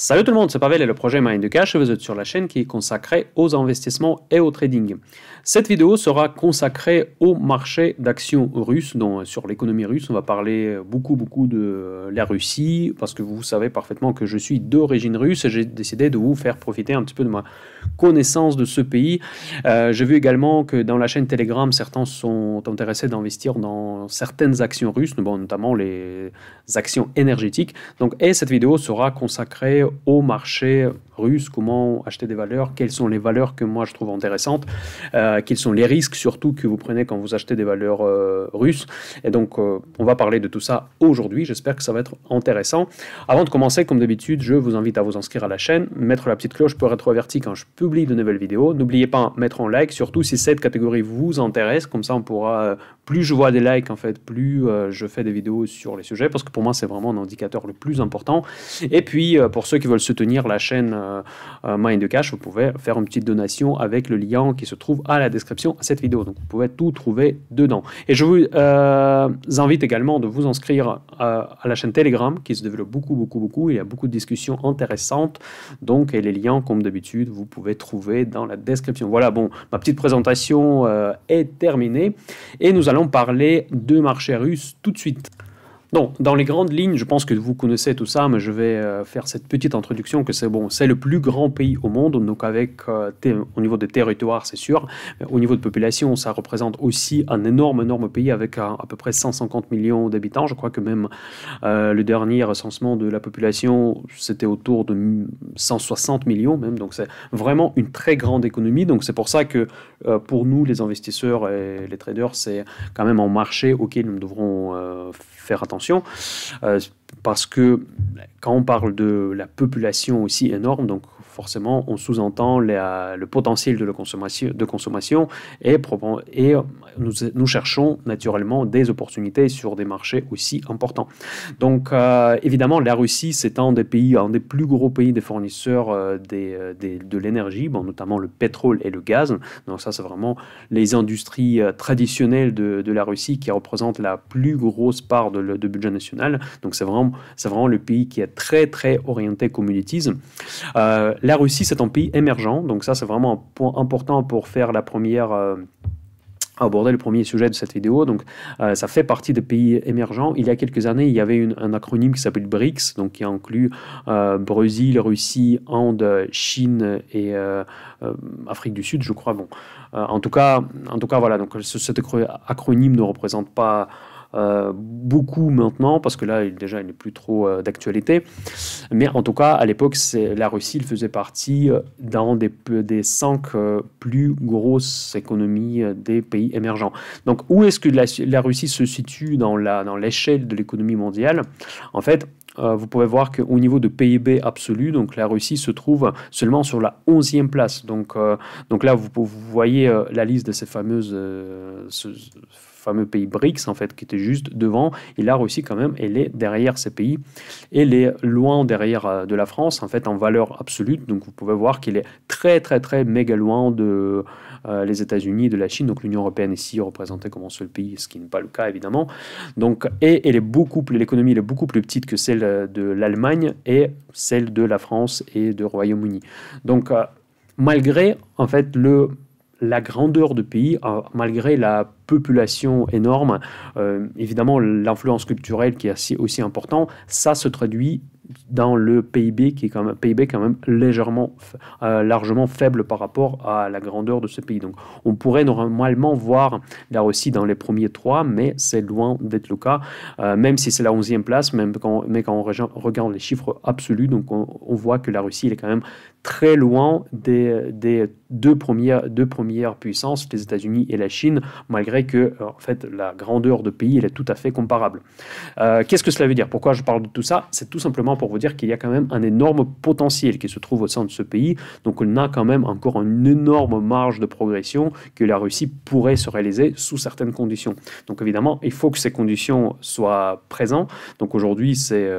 Salut tout le monde, c'est Pavel et le projet Mind Cash et vous êtes sur la chaîne qui est consacrée aux investissements et au trading. Cette vidéo sera consacrée au marché d'actions russe, donc sur l'économie russe. On va parler beaucoup de la Russie parce que vous savez parfaitement que je suis d'origine russe et j'ai décidé de vous faire profiter un petit peu de ma connaissance de ce pays. J'ai vu également que dans la chaîne Telegram, certains sont intéressés d'investir dans certaines actions russes, bon, notamment les actions énergétiques. Et cette vidéo sera consacrée au marché russe, comment acheter des valeurs, quelles sont les valeurs que moi je trouve intéressantes, quels sont les risques surtout que vous prenez quand vous achetez des valeurs russes. Et donc on va parler de tout ça aujourd'hui, j'espère que ça va être intéressant. Avant de commencer, comme d'habitude, je vous invite à vous inscrire à la chaîne, mettre la petite cloche pour être averti quand je publie de nouvelles vidéos. N'oubliez pas de mettre un like, surtout si cette catégorie vous intéresse, comme ça on pourra, plus je vois des likes en fait, plus je fais des vidéos sur les sujets, parce que pour moi c'est vraiment un indicateur le plus important. Et puis pour ceux qui veulent soutenir la chaîne Mind Cash, vous pouvez faire une petite donation avec le lien qui se trouve à la description à cette vidéo. Donc vous pouvez tout trouver dedans. Et je vous invite également de vous inscrire à la chaîne Telegram qui se développe beaucoup. Il y a beaucoup de discussions intéressantes. Donc, et les liens, comme d'habitude, vous pouvez trouver dans la description. Voilà, bon, ma petite présentation est terminée. Et nous allons parler de marché russe tout de suite. Donc, dans les grandes lignes, je pense que vous connaissez tout ça, mais je vais faire cette petite introduction que c'est bon, c'est le plus grand pays au monde, donc avec au niveau des territoires, c'est sûr, mais au niveau de population, ça représente aussi un énorme pays avec à peu près 150 millions d'habitants. Je crois que même le dernier recensement de la population, c'était autour de 160 millions même, donc c'est vraiment une très grande économie. Donc c'est pour ça que pour nous, les investisseurs et les traders, c'est quand même un marché auquel nous devrons faire attention. Parce que quand on parle de la population aussi énorme, donc forcément on sous-entend le potentiel de consommation et nous cherchons naturellement des opportunités sur des marchés aussi importants. Donc évidemment la Russie c'est un des plus gros pays des fournisseurs de l'énergie, bon, notamment le pétrole et le gaz. Donc ça c'est vraiment les industries traditionnelles de la Russie qui représentent la plus grosse part de budget national. Donc c'est vraiment le pays qui est très orienté commodities. La Russie, c'est un pays émergent, donc ça, c'est vraiment un point important pour faire aborder le premier sujet de cette vidéo. Donc, ça fait partie des pays émergents. Il y a quelques années, il y avait un acronyme qui s'appelle BRICS, donc qui inclut Brésil, Russie, Inde, Chine et Afrique du Sud, je crois. Bon, en tout cas, voilà. Donc, cet acronyme ne représente pas beaucoup maintenant, parce que là, déjà, il n'est plus trop d'actualité. Mais en tout cas, à l'époque, la Russie faisait partie dans des 5 plus grosses économies des pays émergents. Donc, où est-ce que la Russie se situe dans l'échelle de l'économie mondiale? En fait, vous pouvez voir qu'au niveau de PIB absolu, donc la Russie se trouve seulement sur la 11e place. Donc là, vous voyez la liste de ces fameux pays BRICS, en fait, qui étaient juste devant. Et la Russie, quand même, elle est derrière ces pays. Elle est loin derrière de la France, en fait, en valeur absolue. Donc vous pouvez voir qu'elle est très méga loin de les États-Unis, de la Chine. Donc l'Union européenne ici représentée comme un seul pays, ce qui n'est pas le cas, évidemment. Donc, et l'économie est beaucoup plus petite que celle de l'Allemagne et celle de la France et du Royaume-Uni. Donc, malgré, en fait, la grandeur du pays, malgré la population énorme, évidemment l'influence culturelle qui est aussi importante, ça se traduit dans le PIB qui est quand même largement faible par rapport à la grandeur de ce pays. Donc on pourrait normalement voir la Russie dans les premiers 3, mais c'est loin d'être le cas, même si c'est la 11e place, mais quand on regarde les chiffres absolus, donc on voit que la Russie elle est quand même très loin des deux premières puissances, les États-Unis et la Chine, malgré que en fait, la grandeur de pays elle est tout à fait comparable. Qu'est-ce que cela veut dire? Pourquoi je parle de tout ça? C'est tout simplement pour vous dire qu'il y a quand même un énorme potentiel qui se trouve au sein de ce pays. Donc on a quand même encore une énorme marge de progression que la Russie pourrait se réaliser sous certaines conditions. Donc évidemment, il faut que ces conditions soient présentes. Donc aujourd'hui, c'est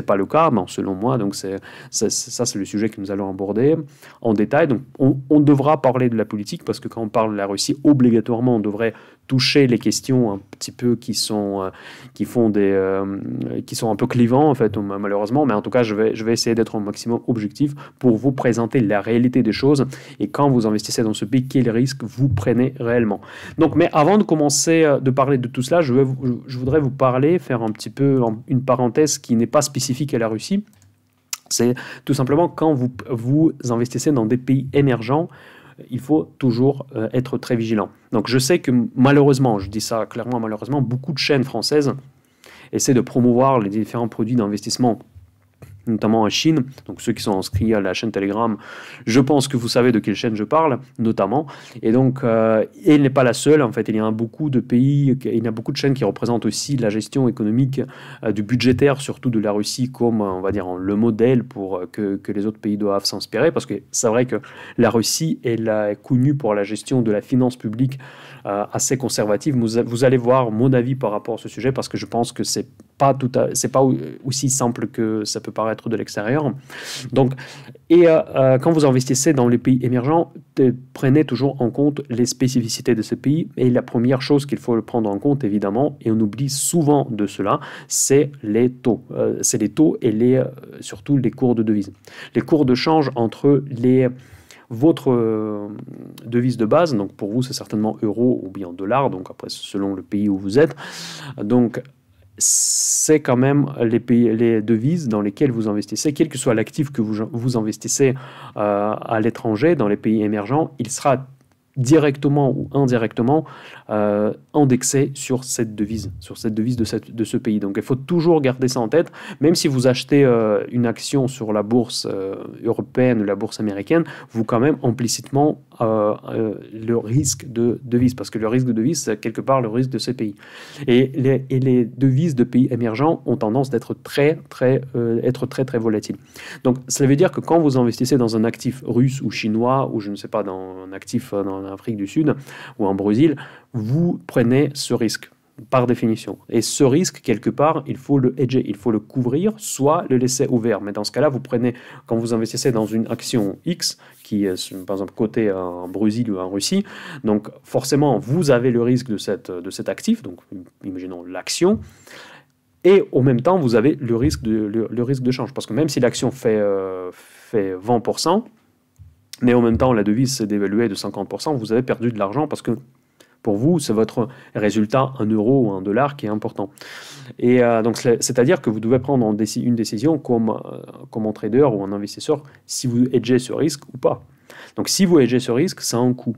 pas le cas, mais selon moi, donc ça c'est le sujet que nous allons aborder en détail. Donc on devra parler de la politique, parce que quand on parle de la Russie, obligatoirement on devrait toucher les questions un petit peu qui sont un peu clivants en fait, malheureusement, mais en tout cas je vais essayer d'être au maximum objectif pour vous présenter la réalité des choses et quand vous investissez dans ce pays, quels risques vous prenez réellement. Donc, mais avant de commencer de parler de tout cela, je voudrais vous parler, faire un petit peu une parenthèse qui n'est pas spécifique à la Russie. C'est tout simplement quand vous investissez dans des pays émergents, il faut toujours être très vigilant. Donc je sais que malheureusement, je dis ça clairement malheureusement, beaucoup de chaînes françaises essaient de promouvoir les différents produits d'investissement, notamment en Chine. Donc ceux qui sont inscrits à la chaîne Telegram, je pense que vous savez de quelle chaîne je parle, notamment. Et donc, elle n'est pas la seule. En fait, il y a beaucoup de pays, il y a beaucoup de chaînes qui représentent aussi la gestion économique, du budgétaire, surtout de la Russie, comme, on va dire, le modèle pour que les autres pays doivent s'inspirer. Parce que c'est vrai que la Russie, elle est connue pour la gestion de la finance publique assez conservative. Vous allez voir mon avis par rapport à ce sujet, parce que je pense que c'est pas aussi simple que ça peut paraître de l'extérieur. Donc, quand vous investissez dans les pays émergents, prenez toujours en compte les spécificités de ces pays. Et la première chose qu'il faut prendre en compte, évidemment, et on oublie souvent de cela, c'est les taux. C'est les taux et surtout les cours de devises. Les cours de change entre votre devise de base, donc pour vous c'est certainement euro ou bien dollar, donc après selon le pays où vous êtes. Donc c'est quand même les devises dans lesquelles vous investissez, quel que soit l'actif que vous investissez à l'étranger, dans les pays émergents, il sera directement ou indirectement indexé sur cette devise de ce pays. Donc il faut toujours garder ça en tête, même si vous achetez une action sur la bourse européenne ou la bourse américaine, vous quand même implicitement le risque de devise, parce que le risque de devise, c'est quelque part le risque de ces pays. Et les devises de pays émergents ont tendance d'être très volatiles. Donc cela veut dire que quand vous investissez dans un actif russe ou chinois, ou je ne sais pas, dans un actif dans l'Afrique du Sud ou en Brésil, vous prenez ce risque par définition. Et ce risque, quelque part, il faut le hedger, il faut le couvrir, soit le laisser ouvert. Mais dans ce cas-là, vous prenez, quand vous investissez dans une action X, qui est par exemple cotée en Brésil ou en Russie, donc forcément, vous avez le risque de cet actif, donc imaginons l'action, et en même temps, vous avez le risque de change. Parce que même si l'action fait 20%, mais en même temps, la devise s'est dévaluée de 50%, vous avez perdu de l'argent parce que pour vous, c'est votre résultat, un euro ou un dollar, qui est important. Et donc, c'est-à-dire que vous devez prendre une décision comme un trader ou un investisseur, si vous hedgez ce risque ou pas. Donc, si vous hedgez ce risque, ça a un coût.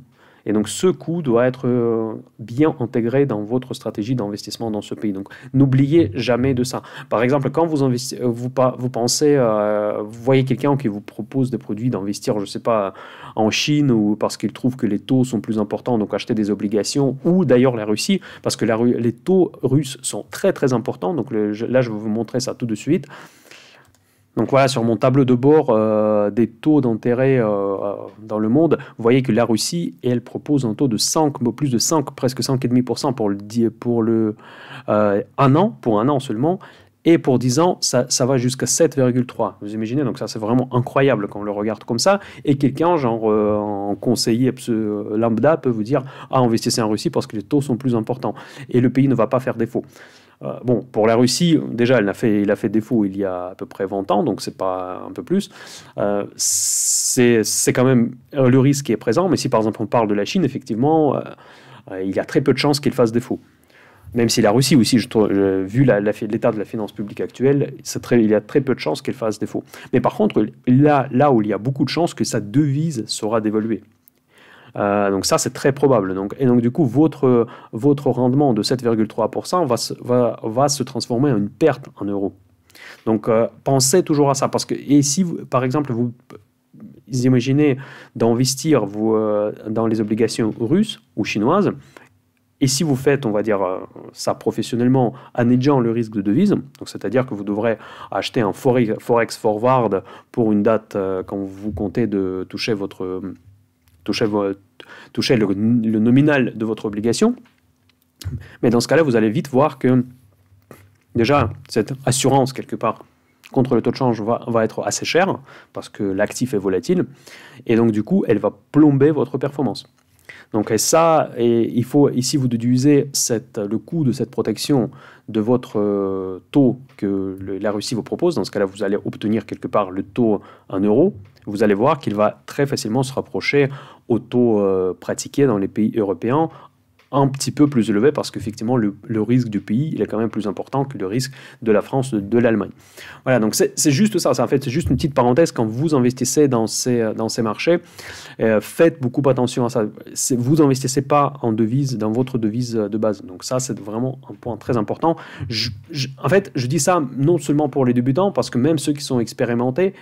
Et donc, ce coût doit être bien intégré dans votre stratégie d'investissement dans ce pays. Donc, n'oubliez jamais de ça. Par exemple, quand vous pensez, vous voyez quelqu'un qui vous propose des produits d'investir, je ne sais pas, en Chine, ou parce qu'il trouve que les taux sont plus importants, donc acheter des obligations, ou d'ailleurs la Russie, parce que les taux russes sont très importants. Donc, là, je vais vous montrer ça tout de suite. Donc voilà, sur mon tableau de bord des taux d'intérêt dans le monde, vous voyez que la Russie, elle propose un taux de 5, plus de 5, presque 5,5% pour un an seulement, et pour 10 ans, ça va jusqu'à 7,3. Vous imaginez, donc ça c'est vraiment incroyable quand on le regarde comme ça, et quelqu'un, genre un conseiller lambda peut vous dire « Ah, investissez en Russie parce que les taux sont plus importants », et le pays ne va pas faire défaut. Bon, pour la Russie, déjà, il a fait défaut il y a à peu près 20 ans, donc c'est pas un peu plus. C'est quand même le risque qui est présent, mais si par exemple on parle de la Chine, effectivement, il y a très peu de chances qu'il fasse défaut. Même si la Russie aussi, vu l'état de la finance publique actuelle, il y a très peu de chances qu'elle fasse défaut. Mais par contre, là où il y a beaucoup de chances que sa devise sera dévaluée. Donc ça, c'est très probable. Et donc du coup, votre rendement de 7,3% va se transformer en une perte en euros. Donc pensez toujours à ça. Et si, par exemple, vous imaginez d'investir dans les obligations russes ou chinoises, et si vous faites, on va dire, ça professionnellement en hedgeant le risque de devise, c'est-à-dire que vous devrez acheter un forex forward pour une date quand vous comptez de toucher le nominal de votre obligation. Mais dans ce cas-là, vous allez vite voir que déjà, cette assurance, quelque part, contre le taux de change va être assez chère, parce que l'actif est volatile, et donc du coup, elle va plomber votre performance. Donc il faut ici vous déduisez le coût de cette protection de votre taux que la Russie vous propose. Dans ce cas-là, vous allez obtenir quelque part le taux en euros. Vous allez voir qu'il va très facilement se rapprocher au taux pratiqué dans les pays européens, un petit peu plus élevé parce qu'effectivement le risque du pays il est quand même plus important que le risque de la France, de l'Allemagne. Voilà, donc c'est juste ça. En fait, c'est juste une petite parenthèse. Quand vous investissez dans ces marchés, faites beaucoup attention à ça. Vous investissez pas en devise, dans votre devise de base. Donc ça, c'est vraiment un point très important. En fait, je dis ça non seulement pour les débutants, parce que même ceux qui sont expérimentés,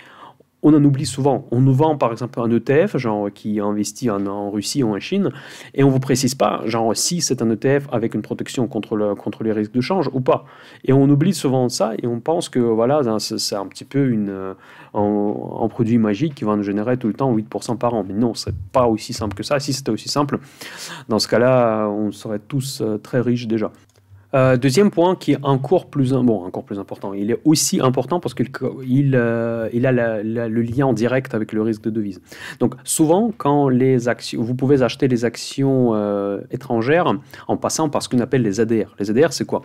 on en oublie souvent. On nous vend par exemple un ETF, genre qui investit en Russie ou en Chine, et on ne vous précise pas, genre si c'est un ETF avec une protection contre les risques de change ou pas. Et on oublie souvent ça et on pense que voilà, c'est un petit peu un produit magique qui va nous générer tout le temps 8% par an. Mais non, c'est pas aussi simple que ça. Si c'était aussi simple, dans ce cas-là, on serait tous très riches déjà. Deuxième point qui est encore plus important, il est aussi important parce qu'il a le lien direct avec le risque de devise. Donc souvent, quand vous pouvez acheter les actions étrangères en passant par ce qu'on appelle les ADR. Les ADR, c'est quoi?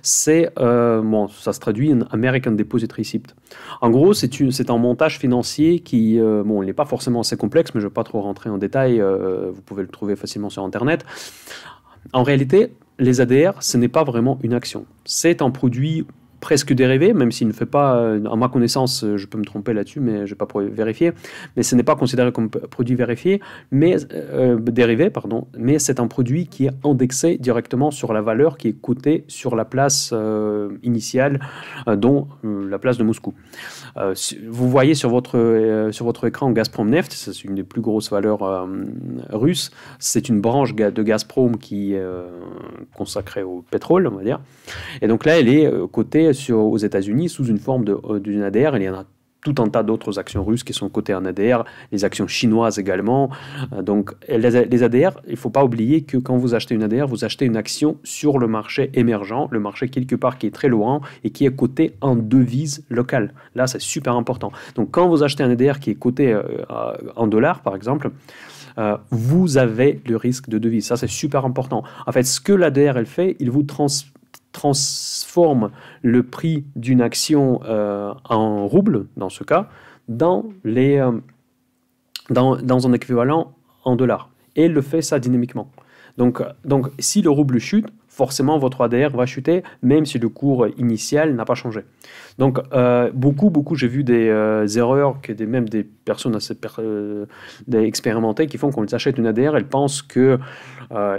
Ça se traduit en American Deposit Receipt. En gros, c'est un montage financier qui, il n'est pas forcément assez complexe, mais je ne vais pas trop rentrer en détail, vous pouvez le trouver facilement sur Internet. En réalité, les ADR, ce n'est pas vraiment une action. C'est un produit presque dérivé, même s'il ne fait pas, à ma connaissance, je peux me tromper là-dessus, mais je ne vais pas vérifier, mais ce n'est pas considéré comme produit dérivé, mais c'est un produit qui est indexé directement sur la valeur qui est cotée sur la place initiale, dont la place de Moscou. Vous voyez sur votre écran Gazprom Neft, c'est une des plus grosses valeurs russes, c'est une branche de Gazprom qui est consacrée au pétrole, on va dire, et donc là, elle est cotée aux États-Unis sous une forme d'une ADR. Il y en a tout un tas d'autres actions russes qui sont cotées en ADR, les actions chinoises également. Donc les ADR, il ne faut pas oublier que quand vous achetez une ADR, vous achetez une action sur le marché émergent, le marché quelque part qui est très loin et qui est coté en devise locale. Là, c'est super important. Donc quand vous achetez un ADR qui est coté en dollars, par exemple, vous avez le risque de devise. Ça, c'est super important. En fait, ce que l'ADR elle fait, il vous transforme le prix d'une action en rouble, dans ce cas, dans un équivalent en dollars. Et il le fait ça dynamiquement. Donc si le rouble chute, forcément votre ADR va chuter, même si le cours initial n'a pas changé. Donc j'ai vu des erreurs même des personnes assez expérimentées qui font qu'on les achète une ADR, elles pensent que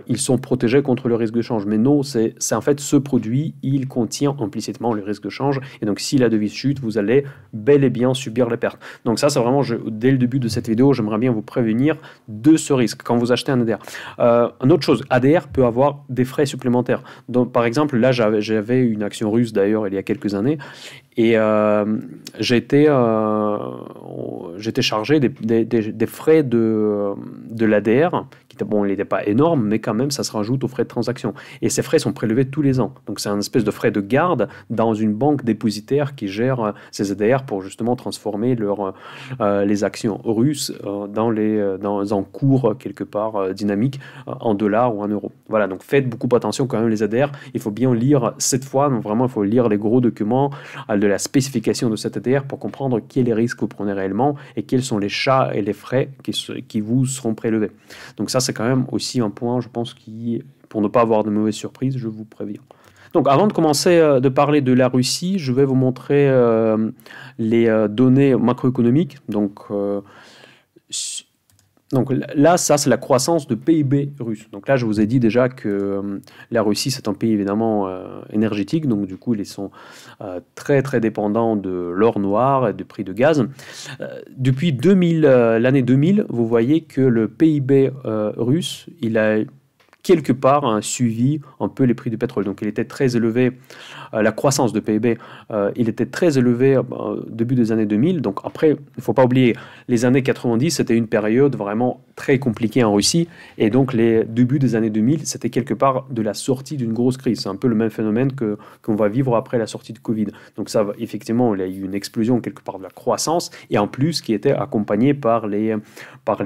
ils sont protégés contre le risque de change. Mais non, c'est en fait ce produit, il contient implicitement le risque de change. Et donc si la devise chute, vous allez bel et bien subir les pertes. Donc ça, c'est vraiment, dès le début de cette vidéo, j'aimerais bien vous prévenir de ce risque quand vous achetez un ADR. Une autre chose, ADR peut avoir des frais supplémentaires. Donc, par exemple, là, j'avais une action russe d'ailleurs il y a quelques années. Et j'étais chargé des frais de l'ADR, qui il n'était pas énorme, mais quand même, ça se rajoute aux frais de transaction. Et ces frais sont prélevés tous les ans. Donc, c'est un espèce de frais de garde dans une banque dépositaire qui gère ces ADR pour justement transformer les actions russes dans un cours quelque part dynamique en dollars ou en euros. Voilà, donc faites beaucoup attention quand même les ADR. Il faut bien lire cette fois, donc vraiment, il faut lire les gros documents de la spécification de cet ADR pour comprendre quels risques vous prenez réellement et quels sont les charges et les frais qui vous seront prélevés. Donc ça, c'est quand même aussi un point, je pense, pour ne pas avoir de mauvaises surprises, je vous préviens. Donc avant de commencer de parler de la Russie, je vais vous montrer les données macroéconomiques. Donc là, ça, c'est la croissance de PIB russe. Donc là, je vous ai dit déjà que la Russie, c'est un pays évidemment énergétique. Donc du coup, ils sont très, très dépendants de l'or noir et du prix de gaz. Depuis l'année 2000, vous voyez que le PIB russe, il a quelque part suivi un peu les prix du pétrole. Donc il était très élevé, la croissance de PIB, il était très élevé au début des années 2000. Donc après, il ne faut pas oublier, les années 90, c'était une période vraiment très compliqué en Russie. Et donc, les débuts des années 2000, c'était quelque part de la sortie d'une grosse crise. C'est un peu le même phénomène qu'on va vivre après la sortie de Covid. Donc, ça, effectivement, il y a eu une explosion quelque part de la croissance et en plus qui était accompagnée par les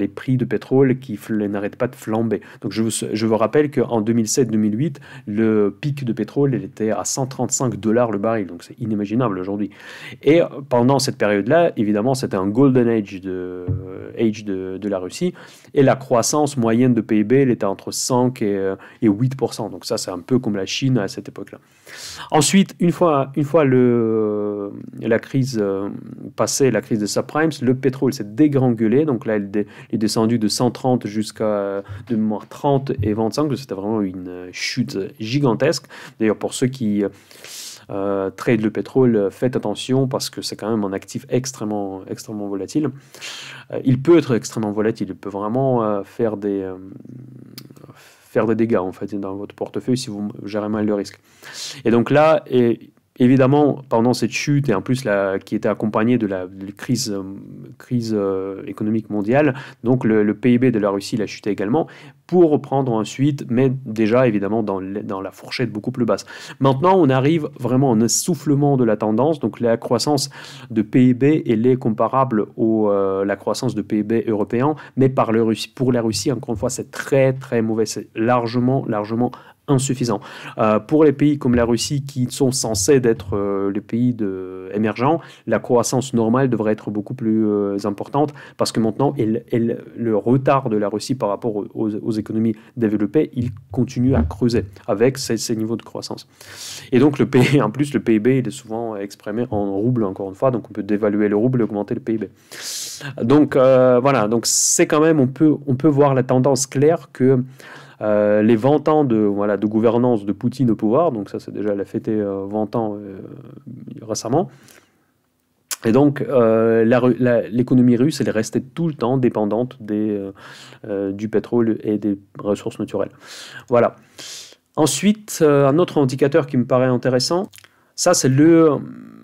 prix de pétrole qui n'arrêtent pas de flamber. Donc, je vous rappelle qu'en 2007-2008, le pic de pétrole, il était à 135 $ le baril. Donc, c'est inimaginable aujourd'hui. Et pendant cette période-là, évidemment, c'était un golden age de la Russie. Et la croissance moyenne de PIB, elle était entre 5 et 8%. Donc ça, c'est un peu comme la Chine à cette époque-là. Ensuite, une fois la crise passée, la crise des subprimes, le pétrole s'est dégringolé. Donc là, il est descendu de 130 jusqu'à de mémoire 30 et 25. C'était vraiment une chute gigantesque. D'ailleurs, pour ceux qui trade le pétrole, faites attention parce que c'est quand même un actif extrêmement volatile. Il peut être extrêmement volatile, il peut vraiment faire des dégâts en fait dans votre portefeuille si vous gérez mal le risque. Et donc là, évidemment, pendant cette chute, et en plus qui était accompagnée de la crise économique mondiale, donc le PIB de la Russie il a chuté également, pour reprendre ensuite, mais déjà évidemment dans la fourchette beaucoup plus basse. Maintenant, on arrive vraiment à un essoufflement de la tendance, donc la croissance de PIB, elle est comparable à la croissance de PIB européen, mais pour la Russie, encore une fois, c'est très très mauvais, c'est largement insuffisant. Pour les pays comme la Russie qui sont censés être les pays émergents, la croissance normale devrait être beaucoup plus importante parce que maintenant, le retard de la Russie par rapport aux économies développées, il continue à creuser avec ces niveaux de croissance. Et donc, en plus, le PIB il est souvent exprimé en rouble, encore une fois, donc on peut dévaluer le rouble et augmenter le PIB. Donc, voilà, donc c'est quand même, on peut voir la tendance claire que les 20 ans de gouvernance de Poutine au pouvoir, donc ça c'est déjà la fêté 20 ans récemment, et donc l'économie russe elle est restée tout le temps dépendante du pétrole et des ressources naturelles. Voilà. Ensuite, un autre indicateur qui me paraît intéressant, ça c'est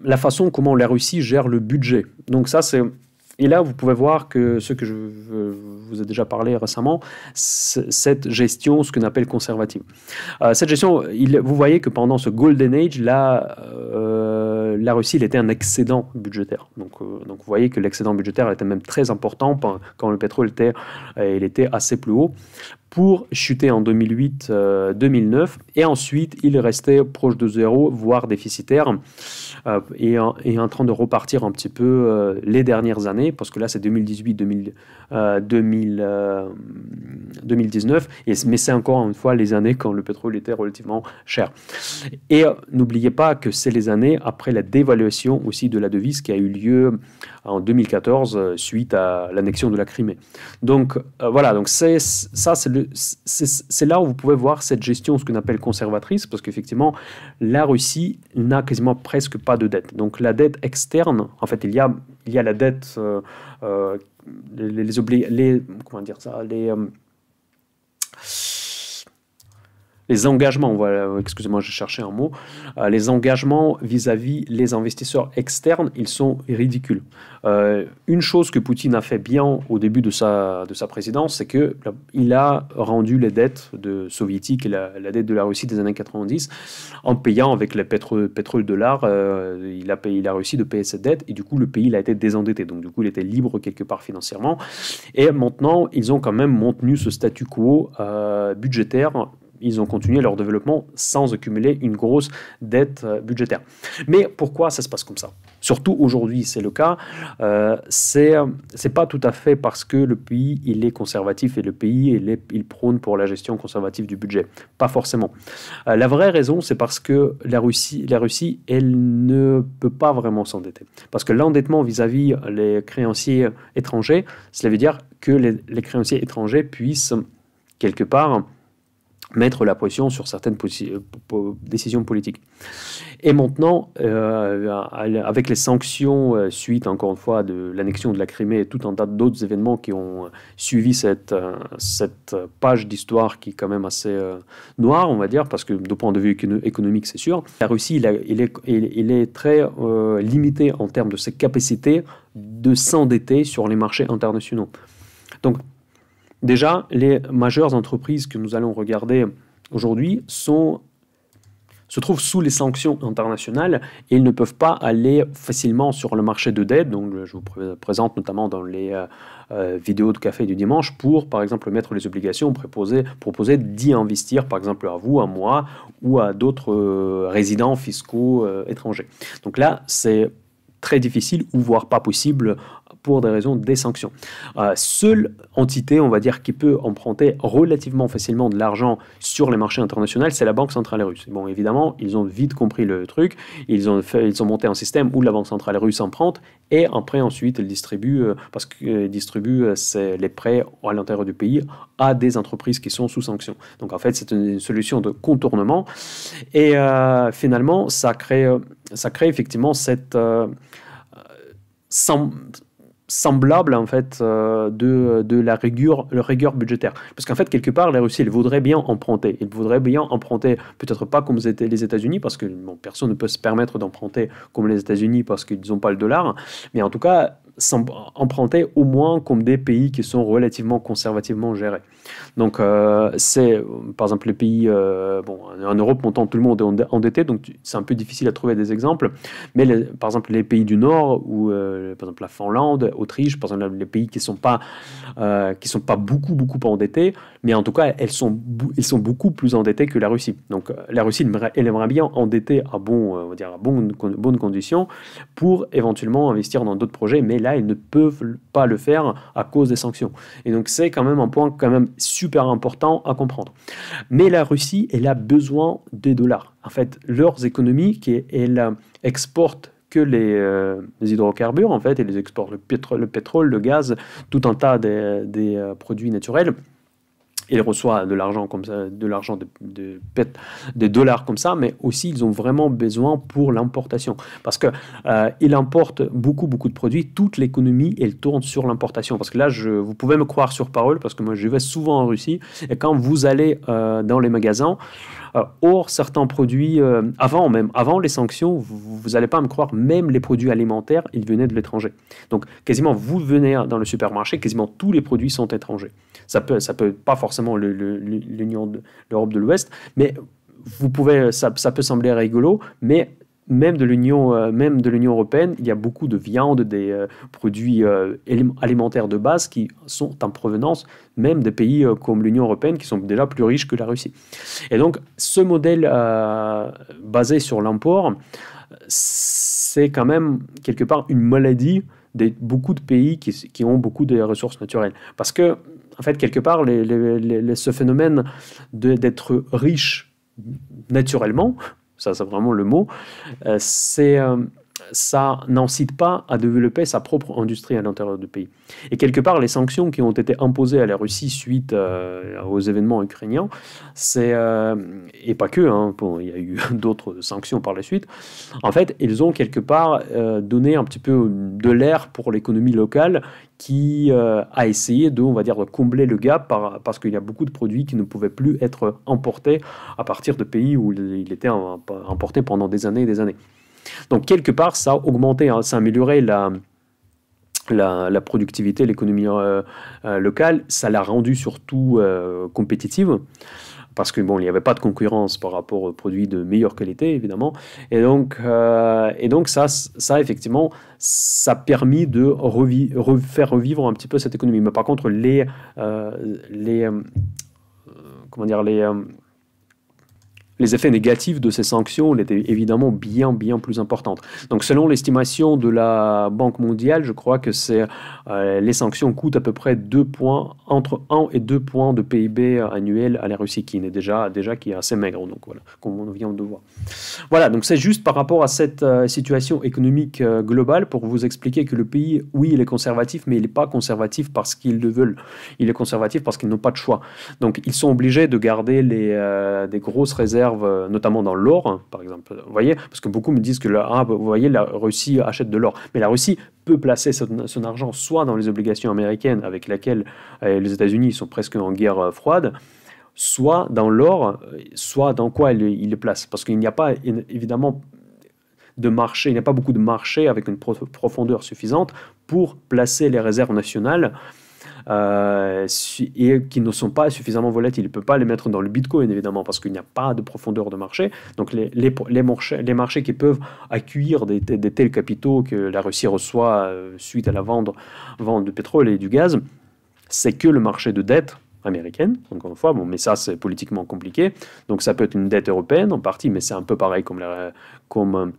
la façon comment la Russie gère le budget. Donc ça c'est... Et là, vous pouvez voir que ce que je vous ai déjà parlé récemment, cette gestion, ce qu'on appelle conservative. Cette gestion, vous voyez que pendant ce Golden Age, là, la Russie, il était un excédent budgétaire. Donc vous voyez que l'excédent budgétaire était même très important quand le pétrole était assez plus haut, pour chuter en 2008-2009, et ensuite il restait proche de zéro, voire déficitaire, et en train de repartir un petit peu les dernières années, parce que là c'est 2018-2019, mais c'est encore une fois les années quand le pétrole était relativement cher. Et n'oubliez pas que c'est les années après la dévaluation aussi de la devise qui a eu lieu en 2014 suite à l'annexion de la Crimée. Donc voilà, donc c'est là où vous pouvez voir cette gestion, ce qu'on appelle conservatrice, parce qu'effectivement, la Russie n'a quasiment presque pas de dette. Donc la dette externe, en fait, il y a la dette, comment dire ça, les engagements, voilà, excusez-moi, j'ai cherché un mot, les engagements vis-à-vis les investisseurs externes, ils sont ridicules. Une chose que Poutine a fait bien au début de sa présidence, c'est qu'il a rendu les dettes soviétiques et la dette de la Russie des années 90 en payant avec le pétrole-dollar, il a réussi de payer cette dette et du coup le pays il a été désendetté, donc du coup il était libre quelque part financièrement, et maintenant ils ont quand même maintenu ce statu quo budgétaire. Ils ont continué leur développement sans accumuler une grosse dette budgétaire. Mais pourquoi ça se passe comme ça? Surtout aujourd'hui, c'est le cas. C'est pas tout à fait parce que le pays il est conservatif et le pays il prône pour la gestion conservative du budget. Pas forcément. La vraie raison, c'est parce que la Russie, elle ne peut pas vraiment s'endetter. Parce que l'endettement vis-à-vis les créanciers étrangers, cela veut dire que les créanciers étrangers puissent quelque part mettre la pression sur certaines décisions politiques. Et maintenant, avec les sanctions suite, encore une fois, de l'annexion de la Crimée et tout un tas d'autres événements qui ont suivi cette page d'histoire qui est quand même assez noire, on va dire, parce que de point de vue économique, c'est sûr, la Russie, il est très limité en termes de ses capacités de s'endetter sur les marchés internationaux. Donc, Déjà, les majeures entreprises que nous allons regarder aujourd'hui se trouvent sous les sanctions internationales et ils ne peuvent pas aller facilement sur le marché de dette. Donc, je vous présente notamment dans les vidéos de café du dimanche pour, par exemple, mettre les obligations, proposer d'y investir, par exemple, à vous, à moi ou à d'autres résidents fiscaux étrangers. Donc là, c'est très difficile ou voire pas possible pour des raisons des sanctions. Seule entité, on va dire, qui peut emprunter relativement facilement de l'argent sur les marchés internationaux, c'est la Banque centrale russe. Bon, évidemment, ils ont vite compris le truc. Ils ont monté un système où la Banque centrale russe emprunte et après, ensuite, elle distribue, parce qu'elle distribue les prêts à l'intérieur du pays à des entreprises qui sont sous sanctions. Donc, en fait, c'est une solution de contournement. Et finalement, ça crée effectivement cette semblable en fait de la rigueur budgétaire. Parce qu'en fait, quelque part, la Russie, elle voudrait bien emprunter. Elle voudrait bien emprunter, peut-être pas comme les États-Unis, parce que bon, personne ne peut se permettre d'emprunter comme les États-Unis parce qu'ils n'ont pas le dollar, mais en tout cas, emprunter au moins comme des pays qui sont relativement conservativement gérés. Donc, c'est par exemple les pays, bon, en Europe, montant tout le monde est endetté, donc c'est un peu difficile à trouver des exemples, mais par exemple les pays du Nord, ou par exemple la Finlande, Autriche, par exemple les pays qui sont pas beaucoup endettés, mais en tout cas, ils sont beaucoup plus endettés que la Russie. Donc, la Russie, elle aimerait bien endetter à bonnes conditions pour éventuellement investir dans d'autres projets, mais là, ils ne peuvent pas le faire à cause des sanctions. Et donc, c'est quand même un point quand même super important à comprendre. Mais la Russie, elle a besoin des dollars. En fait, leurs économies, elles exportent que les hydrocarbures, en fait, et les exportent le pétrole, le gaz, tout un tas des produits naturels. Il reçoit de l'argent comme ça, des dollars comme ça, mais aussi ils ont vraiment besoin pour l'importation, parce que ils importent beaucoup de produits. Toute l'économie elle tourne sur l'importation. Parce que là, vous pouvez me croire sur parole, parce que moi je vais souvent en Russie, et quand vous allez dans les magasins, or certains produits, avant les sanctions, vous n'allez pas me croire, même les produits alimentaires, ils venaient de l'étranger. Donc quasiment vous venez dans le supermarché, quasiment tous les produits sont étrangers. Ça peut pas forcément l'Europe de l'Ouest, mais ça peut sembler rigolo, mais même de l'Union européenne, il y a beaucoup de viande, des produits alimentaires de base qui sont en provenance même des pays comme l'Union européenne, qui sont déjà plus riches que la Russie. Et donc, ce modèle basé sur l'import, c'est quand même quelque part une maladie de beaucoup de pays qui ont beaucoup de ressources naturelles. Parce que, en fait, quelque part, ce phénomène d'être riche naturellement, ça c'est vraiment le mot, ça n'incite pas à développer sa propre industrie à l'intérieur du pays. Et quelque part, les sanctions qui ont été imposées à la Russie suite aux événements ukrainiens, et pas que, hein, il y a eu d'autres sanctions par la suite, en fait, ils ont quelque part donné un petit peu de l'air pour l'économie locale qui a essayé on va dire, de combler le gap parce qu'il y a beaucoup de produits qui ne pouvaient plus être importés à partir de pays où il était importé pendant des années et des années. Donc, quelque part, ça a augmenté, hein, ça a amélioré la productivité, l'économie locale. Ça l'a rendue surtout compétitive, parce que bon, il n'y avait pas de concurrence par rapport aux produits de meilleure qualité, évidemment. Et donc ça effectivement, ça a permis de faire revivre un petit peu cette économie. Mais par contre, les effets négatifs de ces sanctions étaient évidemment bien plus importantes. Donc, selon l'estimation de la Banque mondiale, je crois que les sanctions coûtent à peu près entre 1 et 2 points de PIB annuel à la Russie, qui est assez maigre, donc voilà, comme on vient de voir. Voilà, donc c'est juste par rapport à cette situation économique globale pour vous expliquer que le pays, oui, il est conservatif, mais il n'est pas conservatif parce qu'ils le veulent. Il est conservatif parce qu'ils n'ont pas de choix. Donc, ils sont obligés de garder des grosses réserves, notamment dans l'or, hein, par exemple. Vous voyez, parce que beaucoup me disent que vous voyez, la Russie achète de l'or. Mais la Russie peut placer son argent soit dans les obligations américaines avec lesquelles les États-Unis sont presque en guerre froide, soit dans l'or, soit dans quoi il les place. Parce qu'il n'y a pas, évidemment, de marché, il n'y a pas beaucoup de marché avec une profondeur suffisante pour placer les réserves nationales et qui ne sont pas suffisamment volatiles. Il ne peut pas les mettre dans le Bitcoin, évidemment, parce qu'il n'y a pas de profondeur de marché. Donc les marchés qui peuvent accueillir des tels capitaux que la Russie reçoit suite à la vente du pétrole et du gaz, c'est que le marché de dette américaine, encore une fois, bon, mais ça c'est politiquement compliqué, donc ça peut être une dette européenne en partie, mais c'est un peu pareil comme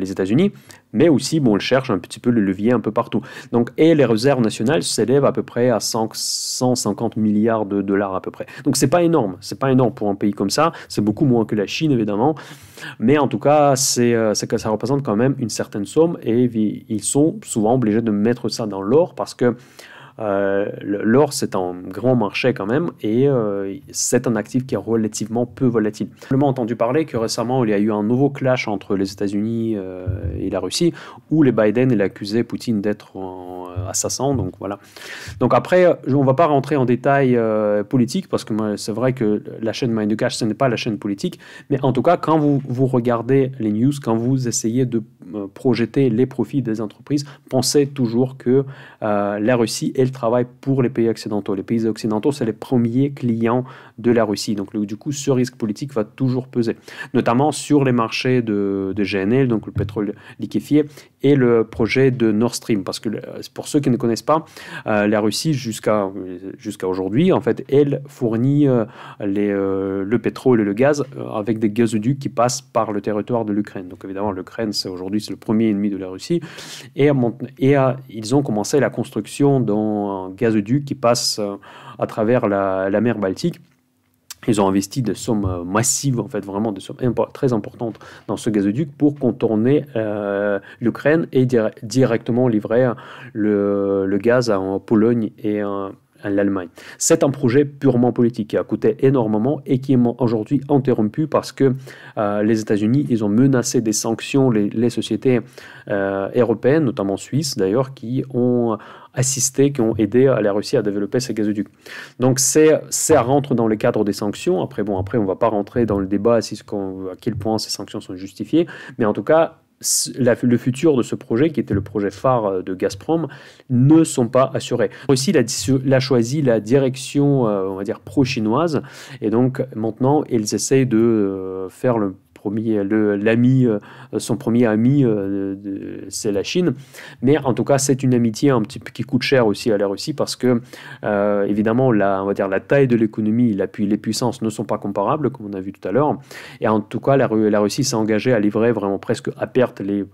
les États-Unis, mais aussi, bon, on cherche un petit peu le levier un peu partout. Donc, et les réserves nationales s'élèvent à peu près à 150 milliards de dollars à peu près. Donc, c'est pas énorme pour un pays comme ça, c'est beaucoup moins que la Chine, évidemment, mais en tout cas, c'est que ça représente quand même une certaine somme, et ils sont souvent obligés de mettre ça dans l'or, parce que l'or, c'est un grand marché quand même, et c'est un actif qui est relativement peu volatile. J'ai simplement entendu parler que récemment, il y a eu un nouveau clash entre les États-Unis et la Russie, où les Biden il accusait Poutine d'être un assassin, donc voilà. Donc après, on ne va pas rentrer en détail politique, parce que c'est vrai que la chaîne Mind the Cash, ce n'est pas la chaîne politique, mais en tout cas, quand vous regardez les news, quand vous essayez de projeter les profits des entreprises, pensez toujours que la Russie, elle travaille pour les pays occidentaux. Les pays occidentaux, c'est les premiers clients de la Russie. Donc, du coup, ce risque politique va toujours peser, notamment sur les marchés de GNL, donc le pétrole liquéfié, et le projet de Nord Stream. Parce que pour ceux qui ne connaissent pas, la Russie, jusqu'à aujourd'hui, en fait, elle fournit le pétrole et le gaz avec des gazoducs qui passent par le territoire de l'Ukraine. Donc, évidemment, l'Ukraine, aujourd'hui, c'est le premier ennemi de la Russie. Et ils ont commencé la construction d'un gazoduc qui passe à travers la mer Baltique. Ils ont investi des sommes massives, en fait, vraiment des sommes très importantes dans ce gazoduc pour contourner l'Ukraine et directement livrer le gaz en Pologne et en l'Allemagne. C'est un projet purement politique qui a coûté énormément et qui est aujourd'hui interrompu parce que les États-Unis, ils ont menacé des sanctions les sociétés européennes, notamment suisses d'ailleurs, qui ont assisté, qui ont aidé la Russie à développer ces gazoducs. Donc ça rentre dans le cadre des sanctions. Après, on ne va pas rentrer dans le débat à quel point ces sanctions sont justifiées, mais en tout cas, le futur de ce projet, qui était le projet phare de Gazprom, ne sont pas assurés. La Russie a choisi la direction, on va dire, pro-chinoise, et donc maintenant, ils essayent de faire son premier ami, c'est la Chine. Mais en tout cas, c'est une amitié un petit peu qui coûte cher aussi à la Russie parce que, évidemment, on va dire, la taille de l'économie, les puissances ne sont pas comparables, comme on a vu tout à l'heure. Et en tout cas, la Russie s'est engagée à livrer vraiment presque à perte les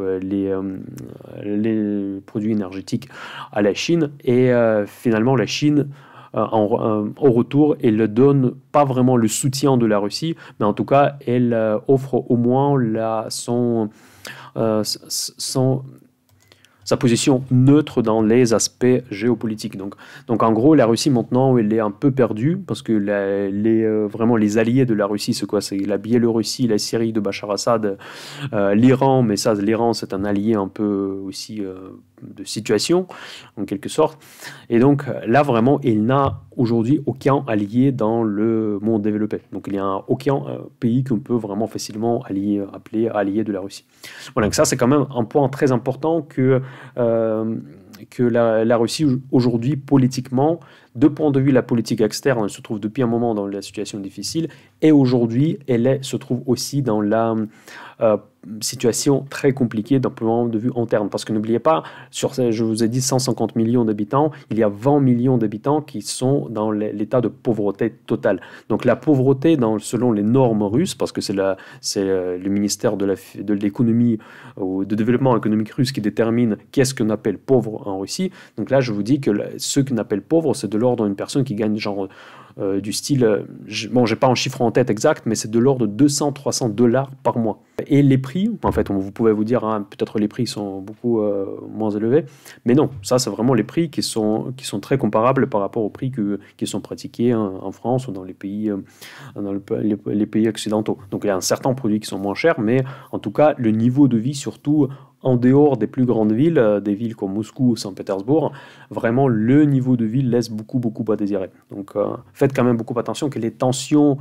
produits énergétiques à la Chine. Et finalement, la Chine, au retour, elle ne donne pas vraiment le soutien de la Russie, mais en tout cas, elle offre au moins sa position neutre dans les aspects géopolitiques. Donc en gros, la Russie maintenant, elle est un peu perdue parce que vraiment les alliés de la Russie, c'est quoi? C'est la Biélorussie, la Syrie de Bachar Assad, l'Iran, mais ça, l'Iran, c'est un allié un peu aussi de situation, en quelque sorte. Et donc là, vraiment, il n'a aujourd'hui aucun allié dans le monde développé. Donc il n'y a aucun pays qu'on peut vraiment facilement appeler allié de la Russie. Voilà, donc ça, c'est quand même un point très important que la Russie, aujourd'hui, politiquement, de point de vue de la politique externe, elle se trouve depuis un moment dans la situation difficile, et aujourd'hui, elle se trouve aussi dans la situation très compliquée d'un point de vue interne. Parce que n'oubliez pas, je vous ai dit 150 millions d'habitants, il y a 20 millions d'habitants qui sont dans l'état de pauvreté totale. Donc la pauvreté, selon les normes russes, parce que c'est le ministère de l'économie ou de développement économique russe qui détermine qu'est-ce qu'on appelle pauvre en Russie. Donc là, je vous dis que ce qu'on appelle pauvre, c'est de l'ordre d'une personne qui gagne genre du style, bon, j'ai pas un chiffre en tête exact, mais c'est de l'ordre de 200-300 dollars par mois. Et les prix, en fait, vous pouvez vous dire, hein, peut-être les prix sont beaucoup moins élevés, mais non, ça c'est vraiment les prix qui sont très comparables par rapport aux prix qui sont pratiqués en France ou dans les pays occidentaux. Donc il y a un certain produit qui sont moins chers, mais en tout cas, le niveau de vie, surtout en dehors des plus grandes villes, des villes comme Moscou ou Saint-Pétersbourg, vraiment le niveau de vie laisse beaucoup à désirer. Donc faites quand même beaucoup attention que les tensions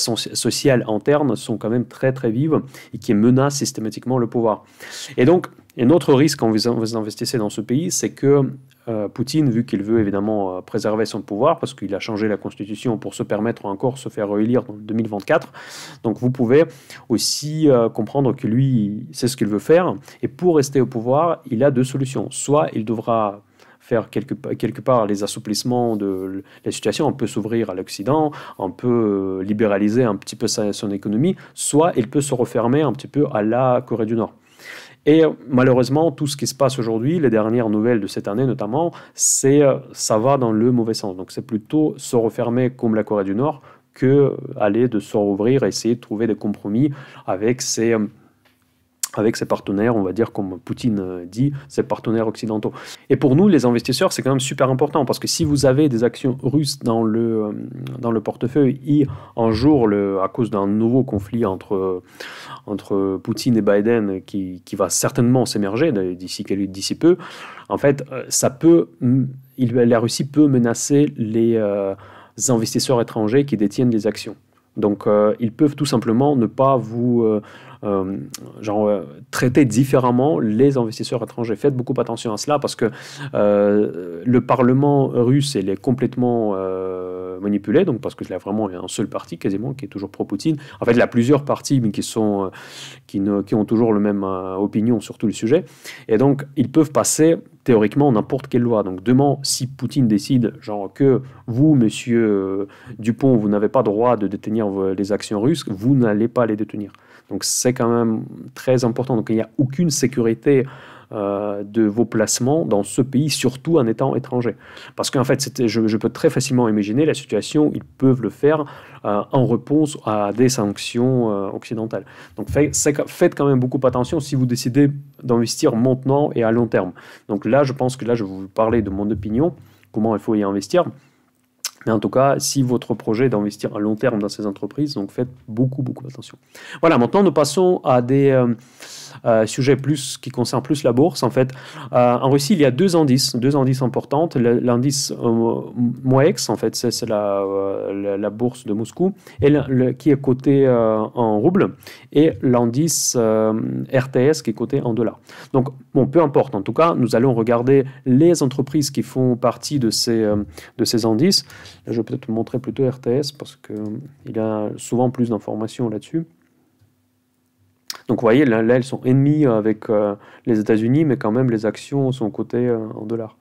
sociales internes sont quand même très vives et qui menacent systématiquement le pouvoir. Et donc Et notre risque quand vous investissez dans ce pays, c'est que Poutine, vu qu'il veut évidemment préserver son pouvoir, parce qu'il a changé la constitution pour se permettre encore de se faire réélire en 2024, donc vous pouvez aussi comprendre que lui, c'est ce qu'il veut faire, et pour rester au pouvoir, il a deux solutions. Soit il devra faire quelque part les assouplissements de la situation, on peut s'ouvrir à l'Occident, on peut libéraliser un petit peu son économie, soit il peut se refermer un petit peu à la Corée du Nord. Et malheureusement, tout ce qui se passe aujourd'hui, les dernières nouvelles de cette année notamment, ça va dans le mauvais sens. Donc c'est plutôt se refermer comme la Corée du Nord que aller de se rouvrir et essayer de trouver des compromis avec ses partenaires, on va dire, comme Poutine dit, ses partenaires occidentaux. Et pour nous, les investisseurs, c'est quand même super important, parce que si vous avez des actions russes dans le portefeuille, et un jour, à cause d'un nouveau conflit entre Poutine et Biden, qui va certainement s'émerger d'ici peu, en fait, la Russie peut menacer les investisseurs étrangers qui détiennent les actions. Donc, ils peuvent tout simplement ne pas vous traiter différemment les investisseurs étrangers. Faites beaucoup attention à cela, parce que le Parlement russe, il est complètement manipulé, donc parce qu'il y a vraiment un seul parti quasiment qui est toujours pro-Poutine. En fait, il y a plusieurs partis mais qui ont toujours la même opinion sur tout le sujet. Et donc, ils peuvent passer théoriquement n'importe quelle loi. Donc demain, si Poutine décide que vous, monsieur Dupont, vous n'avez pas droit de détenir les actions russes, vous n'allez pas les détenir. Donc c'est quand même très important. Donc il n'y a aucune sécurité de vos placements dans ce pays, surtout en étant étranger. Parce qu'en fait, je peux très facilement imaginer la situation, ils peuvent le faire en réponse à des sanctions occidentales. Donc faites quand même beaucoup attention si vous décidez d'investir maintenant et à long terme. Donc là, je pense que je vais vous parler de mon opinion, comment il faut y investir. Mais en tout cas, si votre projet est d'investir à long terme dans ces entreprises, donc faites beaucoup attention. Voilà, maintenant nous passons à des sujets qui concernent plus la bourse. En fait, en Russie, il y a deux indices importants. L'indice MOEX, en fait, c'est la bourse de Moscou, qui est coté en roubles, et l'indice RTS qui est coté en dollars. Donc, bon, peu importe. En tout cas, nous allons regarder les entreprises qui font partie de ces indices. Là, je vais peut-être vous montrer plutôt RTS parce qu'il y a souvent plus d'informations là-dessus. Donc vous voyez, là elles sont ennemies avec les États-Unis, mais quand même les actions sont cotées en dollars.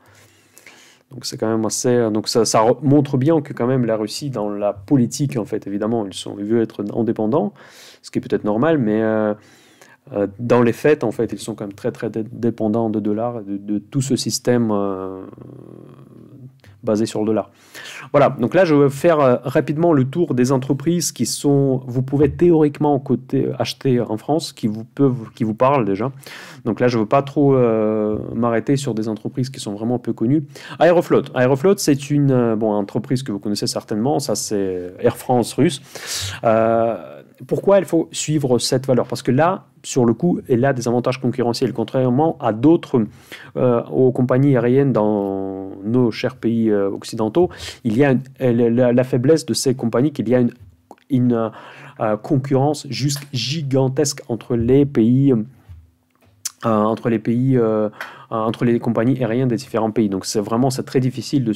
Donc c'est quand même assez. Donc ça montre bien que quand même la Russie, dans la politique, en fait, évidemment, ils veulent être indépendants, ce qui est peut-être normal, mais dans les faits, en fait, ils sont quand même très dépendants de dollars, de tout ce système basé sur le dollar. Voilà, donc là je vais faire rapidement le tour des entreprises vous pouvez théoriquement acheter en France, qui vous parlent déjà. Donc là je ne veux pas trop m'arrêter sur des entreprises qui sont vraiment peu connues. Aeroflot, c'est une entreprise que vous connaissez certainement, ça c'est Air France russe. Pourquoi il faut suivre cette valeur? Parce que là, sur le coup, elle a des avantages concurrentiels, contrairement à d'autres aux compagnies aériennes dans nos chers pays occidentaux. Il y a la faiblesse de ces compagnies, qu'il y a une concurrence juste gigantesque entre les compagnies aériennes des différents pays. Donc c'est très difficile de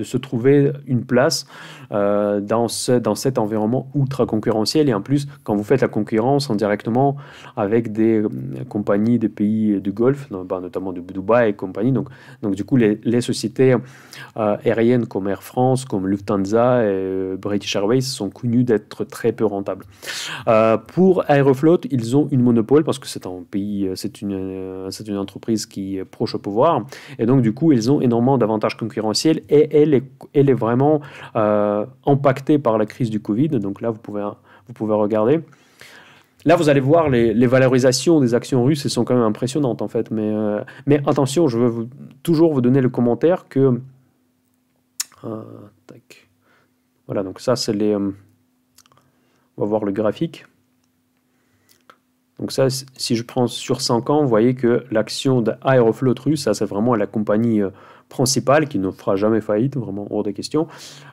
se trouver une place dans cet environnement ultra concurrentiel. Et en plus, quand vous faites la concurrence indirectement avec des compagnies des pays du Golfe, notamment de Dubaï et compagnie, donc du coup les sociétés aériennes comme Air France, comme Lufthansa et British Airways sont connues d'être très peu rentables. Pour Aeroflot, ils ont une monopole parce que c'est un pays, c'est une entreprise qui est proche au pouvoir, et donc du coup ils ont énormément d'avantages concurrentiels, et elle est vraiment impactée par la crise du Covid. Donc là vous pouvez regarder. Là vous allez voir les valorisations des actions russes, elles sont quand même impressionnantes en fait, mais attention, je veux toujours vous donner le commentaire que voilà, donc ça c'est on va voir le graphique. Donc ça, si je prends sur 5 ans, vous voyez que l'action d'Aeroflot russe, ça c'est vraiment la compagnie principale qui ne fera jamais faillite, vraiment hors de question.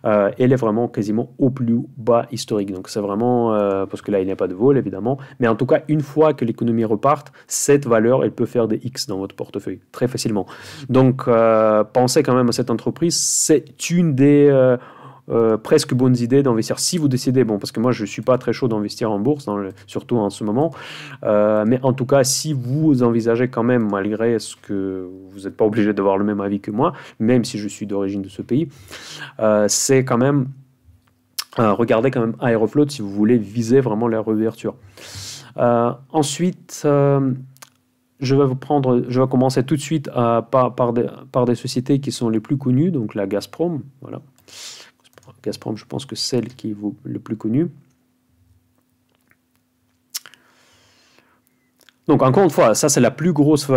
Elle est vraiment quasiment au plus bas historique. Donc c'est vraiment, parce que là il n'y a pas de vol évidemment, mais en tout cas une fois que l'économie reparte, cette valeur elle peut faire des X dans votre portefeuille très facilement. Donc pensez quand même à cette entreprise, c'est une des presque bonnes idées d'investir si vous décidez, bon parce que moi je ne suis pas très chaud d'investir en bourse, surtout en ce moment, mais en tout cas si vous envisagez quand même, malgré ce que vous n'êtes pas obligé d'avoir le même avis que moi, même si je suis d'origine de ce pays, c'est quand même, regardez quand même Aeroflot si vous voulez viser vraiment la réouverture. Ensuite, je vais commencer tout de suite par des sociétés qui sont les plus connues, donc la Gazprom, voilà. Gazprom, je pense que c'est celle qui est le plus connue. Donc, encore une fois, ça, c'est la plus grosse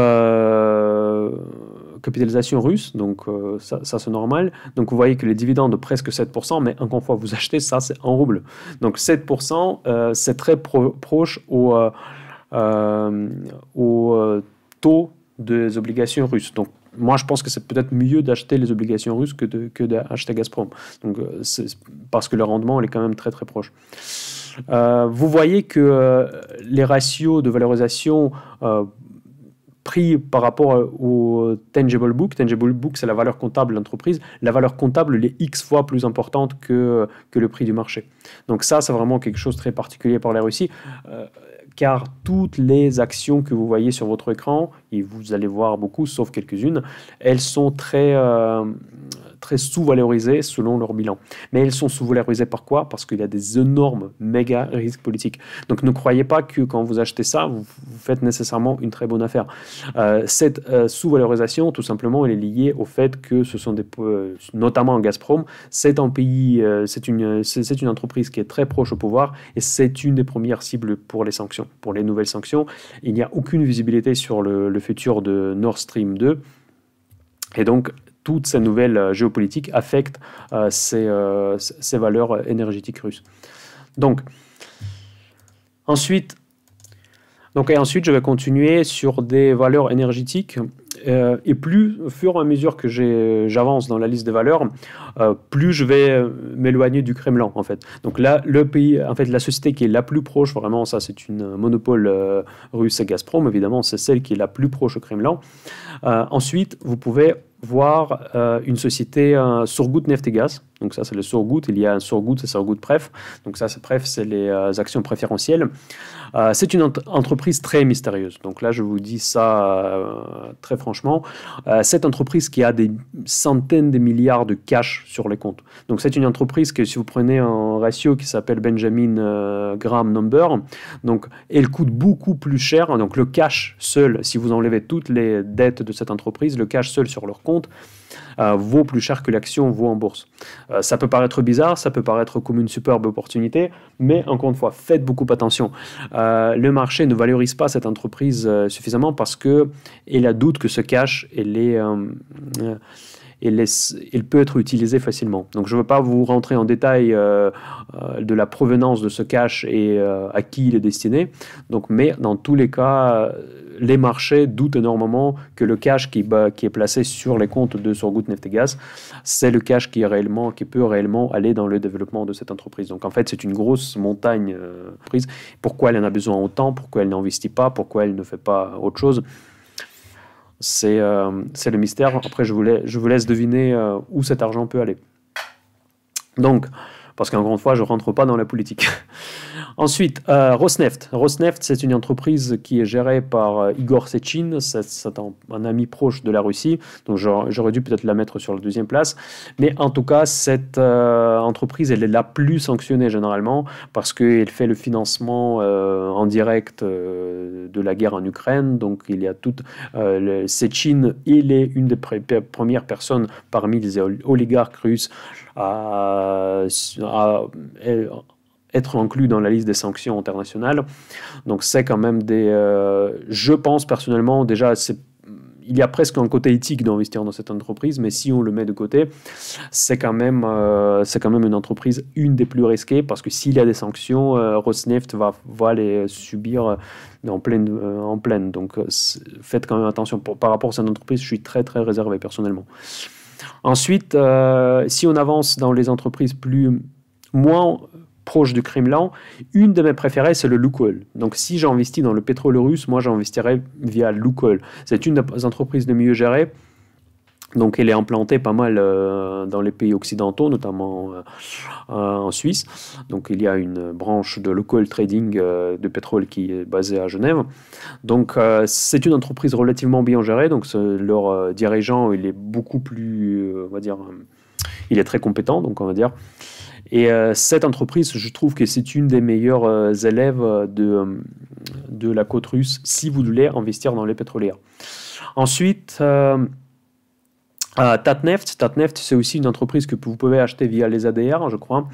capitalisation russe. Donc, ça c'est normal. Donc, vous voyez que les dividendes de presque 7%, mais encore une fois, vous achetez ça, c'est en roubles. Donc, 7%, c'est très proche au taux des obligations russes. Donc, moi, je pense que c'est peut-être mieux d'acheter les obligations russes que d'acheter Gazprom. Donc, parce que le rendement, il est quand même très, très proche. Vous voyez que les ratios de valorisation pris par rapport au tangible book, c'est la valeur comptable de l'entreprise, la valeur comptable elle est X fois plus importante que le prix du marché. Donc ça, c'est vraiment quelque chose de très particulier pour la Russie. Car toutes les actions que vous voyez sur votre écran, et vous allez voir beaucoup, sauf quelques-unes, elles sont très sous-valorisées selon leur bilan. Mais elles sont sous-valorisées par quoi? Parce qu'il y a des énormes méga risques politiques. Donc ne croyez pas que quand vous achetez ça, vous faites nécessairement une très bonne affaire. Cette sous-valorisation, tout simplement, elle est liée au fait que ce sont notamment en Gazprom, c'est un pays, c'est une entreprise qui est très proche au pouvoir et c'est une des premières cibles pour les sanctions, pour les nouvelles sanctions. Il n'y a aucune visibilité sur le futur de Nord Stream 2 et donc toutes ces nouvelles géopolitiques affectent ces valeurs énergétiques russes. Donc, ensuite, je vais continuer sur des valeurs énergétiques. Et plus, au fur et à mesure que j'avance dans la liste des valeurs, plus je vais m'éloigner du Kremlin, en fait. Donc là, le pays, en fait, la société qui est la plus proche, vraiment, ça, c'est une monopole russe et Gazprom, évidemment, c'est celle qui est la plus proche au Kremlin. Ensuite, vous pouvez voir une société Surgut Neft et Gaz. Donc ça, c'est le Surgut. Il y a un Surgut et Surgut Pref. Donc ça, c'est les actions préférentielles. C'est une entreprise très mystérieuse. Donc là, je vous dis ça très franchement. Cette entreprise qui a des centaines de milliards de cash sur les comptes. Donc c'est une entreprise que si vous prenez un ratio qui s'appelle Benjamin Graham Number, donc elle coûte beaucoup plus cher. Donc le cash seul, si vous enlevez toutes les dettes de cette entreprise, le cash seul sur leur compte vaut plus cher que l'action vaut en bourse. Ça peut paraître bizarre, ça peut paraître comme une superbe opportunité, mais encore une fois, faites beaucoup attention. Le marché ne valorise pas cette entreprise suffisamment parce qu'il a doute que ce cash, il peut être utilisé facilement. Donc je ne veux pas vous rentrer en détail de la provenance de ce cash et à qui il est destiné. Donc, mais dans tous les cas, les marchés doutent énormément que le cash qui est placé sur les comptes de Surgut Neft et Gaz, c'est le cash qui peut réellement aller dans le développement de cette entreprise. Donc en fait, c'est une grosse montagne prise. Pourquoi elle en a besoin autant? Pourquoi elle n'investit pas? Pourquoi elle ne fait pas autre chose? C'est le mystère. Après, je vous laisse deviner où cet argent peut aller. Donc, parce qu'encore une fois, je ne rentre pas dans la politique. Ensuite, Rosneft. Rosneft, c'est une entreprise qui est gérée par Igor Sechin, c'est un ami proche de la Russie, donc j'aurais dû peut-être la mettre sur la deuxième place. Mais en tout cas, cette entreprise, elle est la plus sanctionnée généralement parce qu'elle fait le financement en direct de la guerre en Ukraine. Donc, il y a toute... Sechin, il est une des premières personnes parmi les oligarques russes à être inclus dans la liste des sanctions internationales. Donc c'est quand même je pense personnellement, déjà, il y a presque un côté éthique d'investir dans cette entreprise, mais si on le met de côté, c'est quand même une entreprise, une des plus risquées, parce que s'il y a des sanctions, Rosneft va les subir en pleine. Donc faites quand même attention. Par rapport à cette entreprise, je suis très très réservé personnellement. Ensuite, si on avance dans les entreprises moins proches du Kremlin, une de mes préférées, c'est le Lukoil. Donc si j'investis dans le pétrole russe, moi j'investirais via Lukoil. C'est une des entreprises les mieux gérées. Donc elle est implantée pas mal dans les pays occidentaux, notamment en Suisse. Donc il y a une branche de Lukoil Trading de pétrole qui est basée à Genève. Donc c'est une entreprise relativement bien gérée. Donc leur dirigeant, il est beaucoup plus, on va dire, il est très compétent, donc on va dire. Et cette entreprise, je trouve que c'est une des meilleures élèves de la côte russe si vous voulez investir dans les pétrolières. Ensuite, Tatneft, c'est aussi une entreprise que vous pouvez acheter via les ADR, je crois.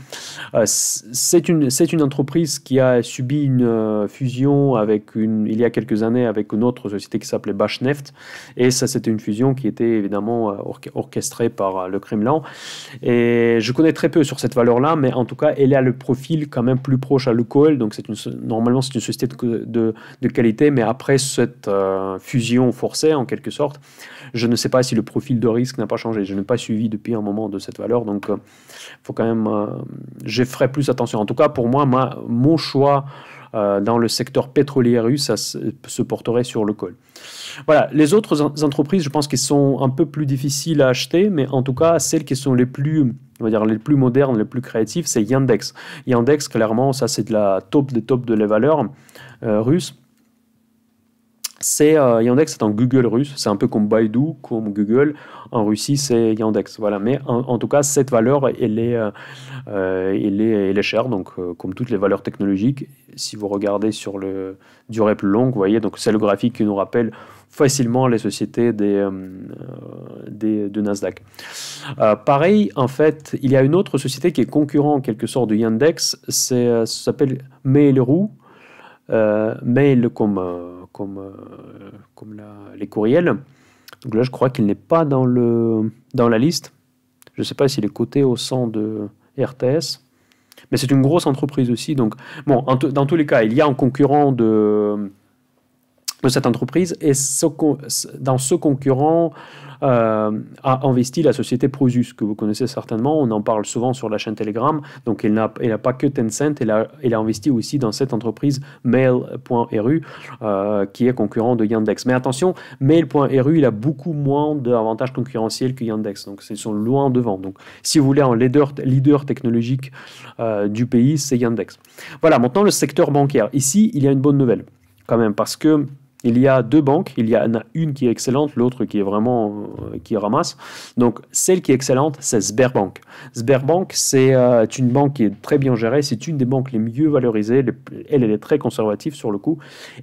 C'est une entreprise qui a subi une fusion il y a quelques années avec une autre société qui s'appelait Bashneft. Et ça, c'était une fusion qui était évidemment orchestrée par le Kremlin. Et je connais très peu sur cette valeur-là, mais en tout cas, elle a le profil quand même plus proche à Lukoil. Donc, normalement, c'est une société de qualité, mais après cette fusion forcée, en quelque sorte, je ne sais pas si le profil de risque n'a pas changé. Je n'ai pas suivi depuis un moment de cette valeur, donc faut quand même, je ferai plus attention. En tout cas, pour moi, mon choix dans le secteur pétrolier russe, ça se porterait sur Lukoil. Voilà, les autres entreprises, je pense qu'elles sont un peu plus difficiles à acheter, mais en tout cas, celles qui sont les plus, on va dire, les plus modernes, les plus créatives, c'est Yandex. Yandex, clairement, ça c'est de la top des tops de les valeurs russes. Yandex, c'est un Google russe, c'est un peu comme Baidu, comme Google. En Russie, c'est Yandex. Voilà. Mais en tout cas, cette valeur, elle est chère, donc comme toutes les valeurs technologiques. Si vous regardez sur le durée plus longue, vous voyez, donc c'est le graphique qui nous rappelle facilement les sociétés de Nasdaq. Pareil, en fait, il y a une autre société qui est concurrent en quelque sorte de Yandex, ça s'appelle Mail.ru. Mail comme les courriels. Donc là, je crois qu'il n'est pas dans la liste. Je ne sais pas s'il est coté au sein de RTS. Mais c'est une grosse entreprise aussi. Donc, bon, dans tous les cas, il y a un concurrent de cette entreprise. Et dans ce concurrent a investi la société Prosus, que vous connaissez certainement. On en parle souvent sur la chaîne Telegram. Donc, elle n'a pas que Tencent. Elle a investi aussi dans cette entreprise Mail.ru, qui est concurrent de Yandex. Mais attention, Mail.ru, il a beaucoup moins d'avantages concurrentiels que Yandex. Donc, ils sont loin devant. Donc, si vous voulez un leader technologique du pays, c'est Yandex. Voilà, maintenant, le secteur bancaire. Ici, il y a une bonne nouvelle, quand même, parce que il y a deux banques, il y en a une qui est excellente, l'autre qui est vraiment qui ramasse. Donc celle qui est excellente, c'est Sberbank. Sberbank, c'est une banque qui est très bien gérée, c'est une des banques les mieux valorisées, elle est très conservative sur le coup,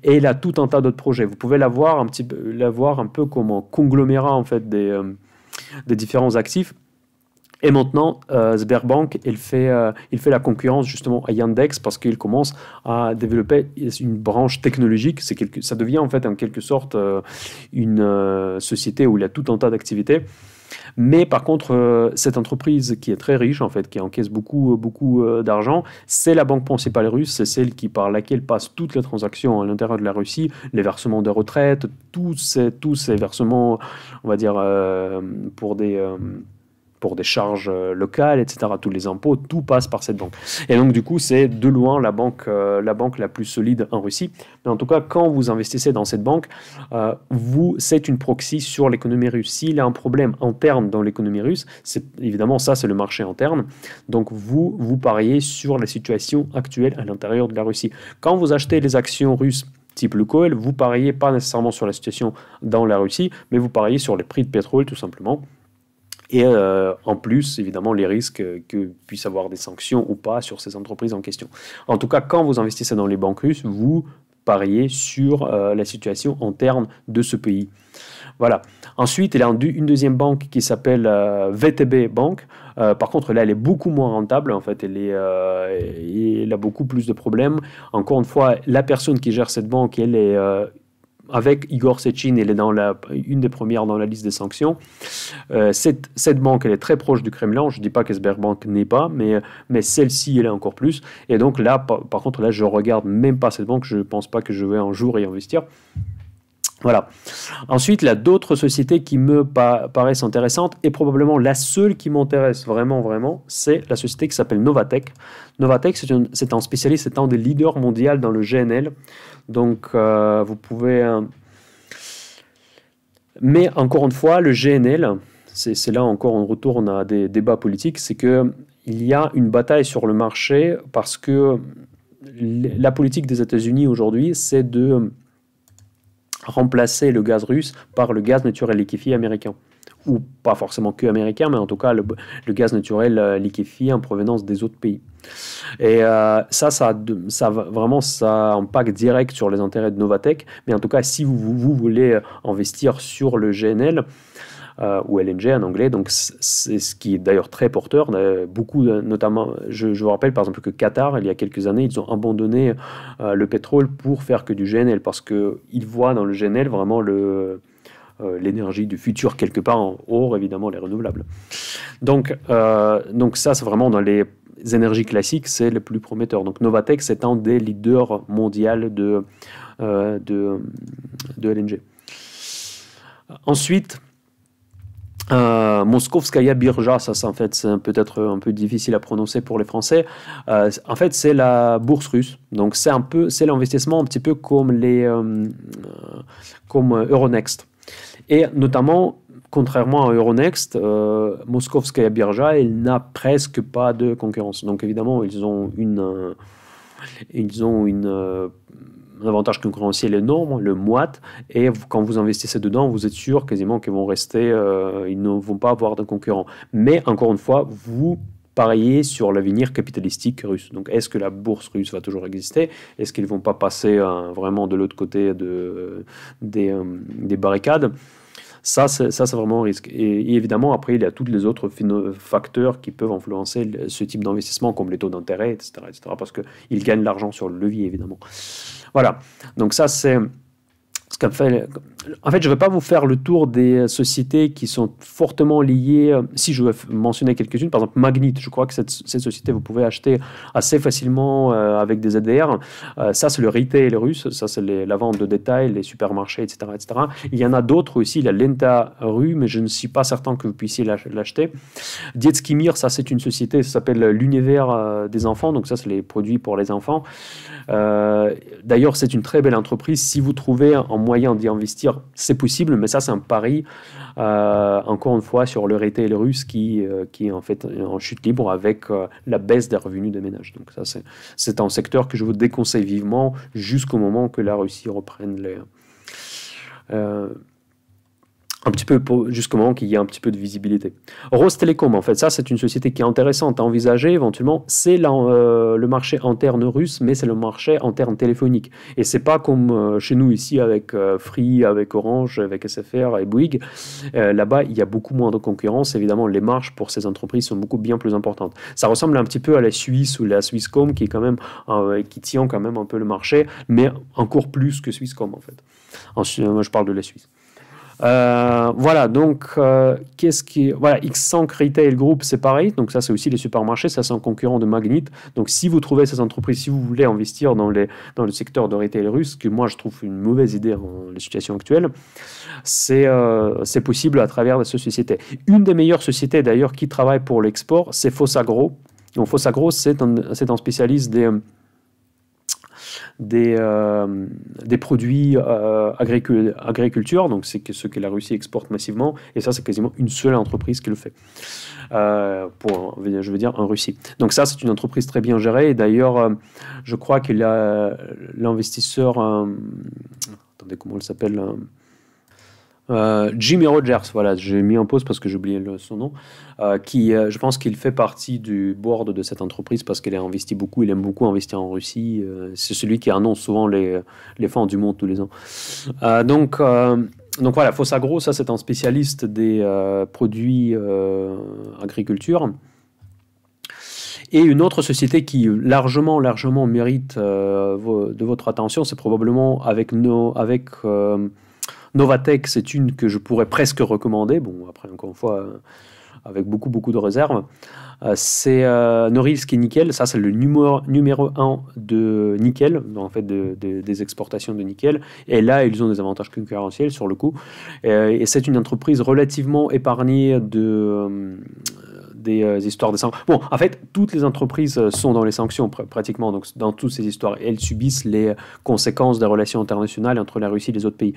et elle a tout un tas d'autres projets. Vous pouvez la voir un peu comme un conglomérat en fait des différents actifs. Et maintenant, Sberbank, il fait la concurrence justement à Yandex parce qu'il commence à développer une branche technologique. Ça devient en fait en quelque sorte une société où il y a tout un tas d'activités. Mais par contre, cette entreprise qui est très riche, en fait, qui encaisse beaucoup d'argent, c'est la banque principale russe, c'est celle par laquelle passent toutes les transactions à l'intérieur de la Russie, les versements de retraite, tous ces versements, on va dire, pour des charges locales, etc., tous les impôts, tout passe par cette banque. Et donc, du coup, c'est de loin la banque la plus solide en Russie. Mais en tout cas, quand vous investissez dans cette banque, c'est une proxy sur l'économie russe. S'il y a un problème interne dans l'économie russe, évidemment, ça, c'est le marché interne. Donc, vous pariez sur la situation actuelle à l'intérieur de la Russie. Quand vous achetez les actions russes, type Lukoil, vous pariez pas nécessairement sur la situation dans la Russie, mais vous pariez sur les prix de pétrole, tout simplement. Et en plus, évidemment, les risques que puissent avoir des sanctions ou pas sur ces entreprises en question. En tout cas, quand vous investissez dans les banques russes, vous pariez sur la situation interne de ce pays. Voilà. Ensuite, il y a une deuxième banque qui s'appelle VTB Bank. Par contre, là, elle est beaucoup moins rentable. En fait, elle a beaucoup plus de problèmes. Encore une fois, la personne qui gère cette banque, elle est avec Igor Sechin, il est dans une des premières dans la liste des sanctions. Cette banque, elle est très proche du Kremlin. Je ne dis pas que Sberbank n'est pas, mais celle-ci, elle est encore plus. Et donc là, par contre, là, je ne regarde même pas cette banque. Je ne pense pas que je vais un jour y investir. Voilà. Ensuite, il y a d'autres sociétés qui me paraissent intéressantes et probablement la seule qui m'intéresse vraiment, vraiment, c'est la société qui s'appelle Novatek. Novatek, c'est un spécialiste, c'est un des leaders mondiaux dans le GNL. Donc, vous pouvez... Mais encore une fois, le GNL, c'est là encore on retourne à des débats politiques, c'est qu'il y a une bataille sur le marché parce que la politique des États-Unis aujourd'hui, c'est de remplacer le gaz russe par le gaz naturel liquéfié américain. Ou pas forcément que américain, mais en tout cas le gaz naturel liquéfié en provenance des autres pays. Et ça vraiment, ça impacte direct sur les intérêts de Novatek. Mais en tout cas, si vous voulez investir sur le GNL, ou LNG en anglais, donc c'est ce qui est d'ailleurs très porteur. Beaucoup, notamment, je vous rappelle par exemple que Qatar, il y a quelques années, ils ont abandonné le pétrole pour faire que du GNL, parce qu'ils voient dans le GNL vraiment l'énergie du futur quelque part, en hors évidemment les renouvelables. Donc ça, c'est vraiment dans les énergies classiques, c'est le plus prometteur. Donc Novatek, c'est un des leaders mondiaux de LNG. Ensuite, Moskovskaya Birja, ça en fait c'est peut-être un peu difficile à prononcer pour les Français. En fait, c'est la bourse russe. Donc c'est l'investissement un petit peu comme Euronext. Et notamment, contrairement à Euronext, Moskovskaya Birja, elle n'a presque pas de concurrence. Donc évidemment, ils ont un avantage concurrentiel énorme, le moite, et quand vous investissez dedans, vous êtes sûr quasiment qu'ils vont rester, ils ne vont pas avoir de concurrents. Mais encore une fois, vous pariez sur l'avenir capitalistique russe. Donc est-ce que la bourse russe va toujours exister? Est-ce qu'ils ne vont pas passer vraiment de l'autre côté des barricades? Ça, c'est vraiment un risque. Et évidemment, après, il y a tous les autres facteurs qui peuvent influencer ce type d'investissement, comme les taux d'intérêt, etc., parce qu'ils gagnent de l'argent sur le levier, évidemment. Voilà. Donc ça, c'est ce qu'a fait... En fait, je ne vais pas vous faire le tour des sociétés qui sont fortement liées. Si je veux mentionner quelques-unes, par exemple Magnit, je crois que cette société, vous pouvez acheter assez facilement avec des ADR. Ça, c'est le retail russe, ça, c'est la vente de détail, les supermarchés, etc., etc. Il y en a d'autres aussi, la Lenta Rue, mais je ne suis pas certain que vous puissiez l'acheter. Dietsky Mir, ça, c'est une société, ça s'appelle l'univers des enfants, donc ça, c'est les produits pour les enfants. D'ailleurs, c'est une très belle entreprise. Si vous trouvez un moyen d'y investir, c'est possible, mais ça, c'est un pari, encore une fois, sur le retail russe qui est en fait en chute libre avec la baisse des revenus des ménages. Donc ça, c'est un secteur que je vous déconseille vivement jusqu'au moment que la Russie reprenne un petit peu jusqu'au moment qu'il y a un petit peu de visibilité. Rostelecom, en fait, ça c'est une société qui est intéressante à envisager éventuellement. C'est le marché interne russe, mais c'est le marché interne téléphonique. Et c'est pas comme chez nous ici avec Free, avec Orange, avec SFR et Bouygues. Là-bas, il y a beaucoup moins de concurrence. Évidemment, les marges pour ces entreprises sont bien plus importantes. Ça ressemble un petit peu à la Suisse ou la Swisscom qui tient quand même un peu le marché, mais encore plus que Swisscom en fait. Ensuite, moi, je parle de la Suisse. Voilà, donc voilà, X5 Retail Group, c'est pareil, donc ça c'est aussi les supermarchés, ça c'est un concurrent de Magnit. Donc si vous trouvez ces entreprises, si vous voulez investir dans le secteur de retail russe, que moi je trouve une mauvaise idée dans la situation actuelle, c'est possible à travers ces sociétés. Une des meilleures sociétés d'ailleurs qui travaille pour l'export, c'est Fossagro. Donc Fossagro, c'est un spécialiste des produits agriculture, donc c'est ce que la Russie exporte massivement, et ça c'est quasiment une seule entreprise qui le fait, je veux dire en Russie. Donc ça c'est une entreprise très bien gérée, et d'ailleurs je crois qu'il y a l'investisseur, attendez comment il s'appelle, Jimmy Rogers, voilà, j'ai mis en pause parce que j'ai oublié son nom, je pense qu'il fait partie du board de cette entreprise parce qu'il a investi beaucoup, il aime beaucoup investir en Russie, c'est celui qui annonce souvent les fonds du monde tous les ans. Donc voilà, Fossagro, ça c'est un spécialiste des produits agriculture. Et une autre société qui largement mérite de votre attention, c'est probablement avec Novatek, c'est une que je pourrais presque recommander. Bon, après, encore une fois, avec beaucoup de réserves. C'est Norilsk et Nickel. Ça, c'est le numéro 1 de nickel, en fait, des exportations de nickel. Et là, ils ont des avantages concurrentiels sur le coup. Et c'est une entreprise relativement épargnée des histoires de sanctions. Bon, en fait, toutes les entreprises sont dans les sanctions pratiquement, donc dans toutes ces histoires, elles subissent les conséquences des relations internationales entre la Russie et les autres pays.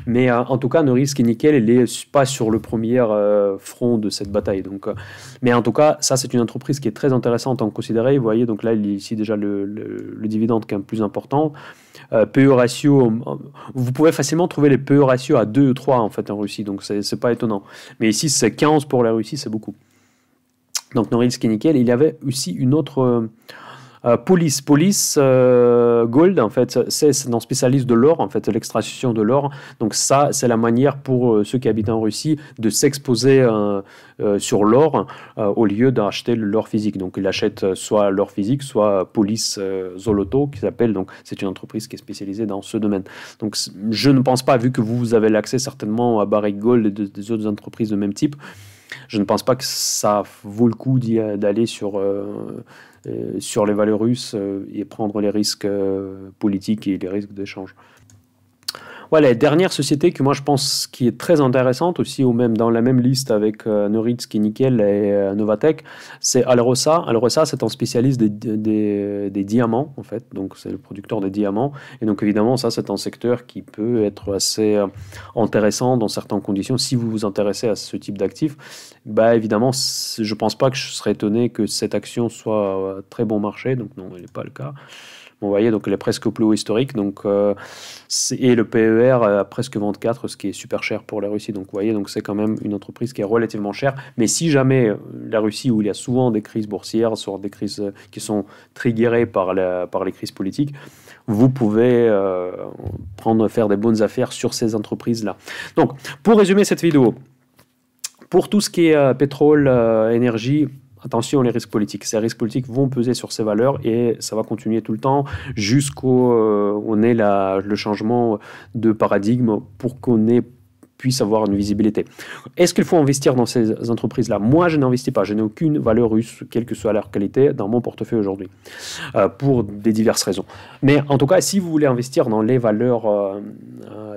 Mais en tout cas, Norilsk et Nickel, elle n'est pas sur le premier front de cette bataille. Donc, mais en tout cas, ça, c'est une entreprise qui est très intéressante à en considérer. Vous voyez, donc là, il y a ici déjà le dividende qui est plus important. PE ratio, vous pouvez facilement trouver les PE ratio à 2 ou 3 en fait en Russie, donc c'est pas étonnant. Mais ici, c'est 15 pour la Russie, c'est beaucoup. Donc Norilsk et Nickel. Il y avait aussi une autre Police Gold, en fait, c'est un spécialiste de l'or, en fait, l'extraction de l'or. Donc ça, c'est la manière pour ceux qui habitent en Russie de s'exposer sur l'or au lieu d'acheter l'or physique. Donc il achète soit l'or physique, soit Police Zoloto, qui s'appelle. Donc c'est une entreprise qui est spécialisée dans ce domaine. Donc je ne pense pas, vu que vous avez l'accès certainement à Barrick Gold et des autres entreprises de même type, je ne pense pas que ça vaut le coup d'aller sur les valeurs russes et prendre les risques politiques et les risques d'échange. Voilà, la dernière société que moi je pense qui est très intéressante aussi, ou même dans la même liste avec Norilsk et Nickel et Novatek, c'est Alrosa. Alrosa, c'est un spécialiste des diamants, en fait, donc c'est le producteur des diamants. Et donc évidemment, ça, c'est un secteur qui peut être assez intéressant dans certaines conditions. Si vous vous intéressez à ce type d'actifs, bah évidemment, je ne pense pas que je serais étonné que cette action soit très bon marché, donc non, il n'est pas le cas. Vous voyez, donc elle est presque au plus haut historique, donc, et le PER à presque 24, ce qui est super cher pour la Russie. Donc vous voyez, donc c'est quand même une entreprise qui est relativement chère. Mais si jamais la Russie, où il y a souvent des crises boursières, soit des crises qui sont triggerées par les crises politiques, vous pouvez faire des bonnes affaires sur ces entreprises-là. Donc, pour résumer cette vidéo, pour tout ce qui est pétrole, énergie, attention, les risques politiques. Ces risques politiques vont peser sur ces valeurs et ça va continuer tout le temps jusqu'au on ait le changement de paradigme pour qu'on puisse avoir une visibilité. Est-ce qu'il faut investir dans ces entreprises-là? Moi, je n'investis pas. Je n'ai aucune valeur russe, quelle que soit leur qualité, dans mon portefeuille aujourd'hui, pour des diverses raisons. Mais en tout cas, si vous voulez investir dans les valeurs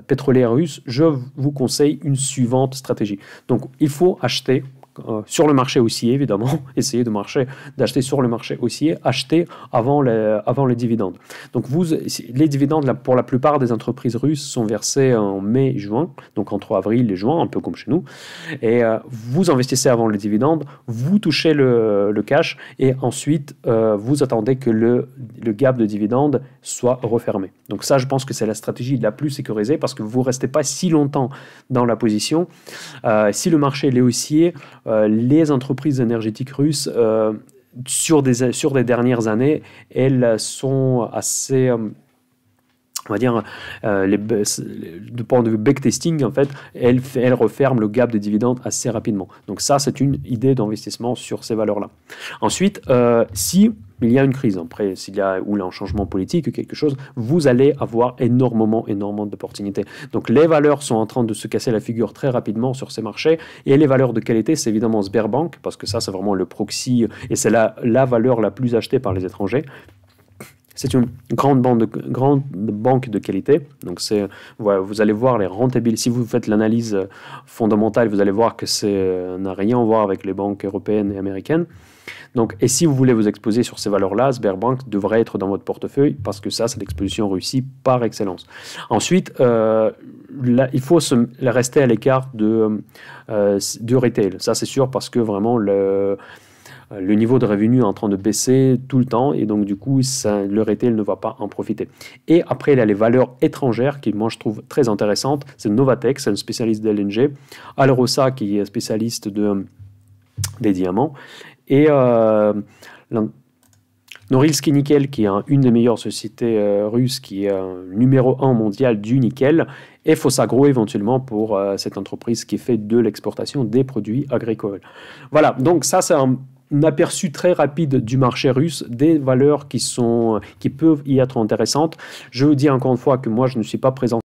pétrolières russes, je vous conseille une suivante stratégie. Donc, il faut acheter sur le marché haussier, évidemment, essayez d'acheter sur le marché haussier, acheter avant les dividendes. Donc les dividendes, pour la plupart des entreprises russes, sont versés en mai, juin, donc entre avril et juin, un peu comme chez nous. Et vous investissez avant les dividendes, vous touchez le cash, et ensuite vous attendez que le gap de dividendes soit refermé. Donc ça, je pense que c'est la stratégie la plus sécurisée, parce que vous ne restez pas si longtemps dans la position. Si le marché est haussier, les entreprises énergétiques russes, sur des dernières années, elles sont assez... on va dire, du point de vue backtesting, en fait, elle referme le gap de dividendes assez rapidement. Donc ça, c'est une idée d'investissement sur ces valeurs-là. Ensuite, si il y a une crise, après, s'il y a un changement politique ou quelque chose, vous allez avoir énormément d'opportunités. Donc les valeurs sont en train de se casser la figure très rapidement sur ces marchés, et les valeurs de qualité, c'est évidemment Sberbank, parce que ça, c'est vraiment le proxy, et c'est la valeur la plus achetée par les étrangers. C'est une grande banque de qualité. Donc vous allez voir les rentabilités. Si vous faites l'analyse fondamentale, vous allez voir que ça n'a rien à voir avec les banques européennes et américaines. Donc, et si vous voulez vous exposer sur ces valeurs-là, Sberbank devrait être dans votre portefeuille, parce que ça, c'est l'exposition Russie par excellence. Ensuite, il faut rester à l'écart de retail. Ça, c'est sûr, parce que vraiment, le niveau de revenu est en train de baisser tout le temps, et donc du coup, le retail ne va pas en profiter. Et après, il y a les valeurs étrangères qui, moi, je trouve très intéressantes. C'est Novatek, c'est un spécialiste de LNG. Alrosa, qui est spécialiste des diamants. Et Norilsk et Nickel, qui est une des meilleures sociétés russes, qui est numéro 1 mondial du nickel, et Fossagro éventuellement pour cette entreprise qui fait de l'exportation des produits agricoles. Voilà, donc ça c'est un aperçu très rapide du marché russe, des valeurs qui peuvent y être intéressantes. Je vous dis encore une fois que moi, je ne suis pas présent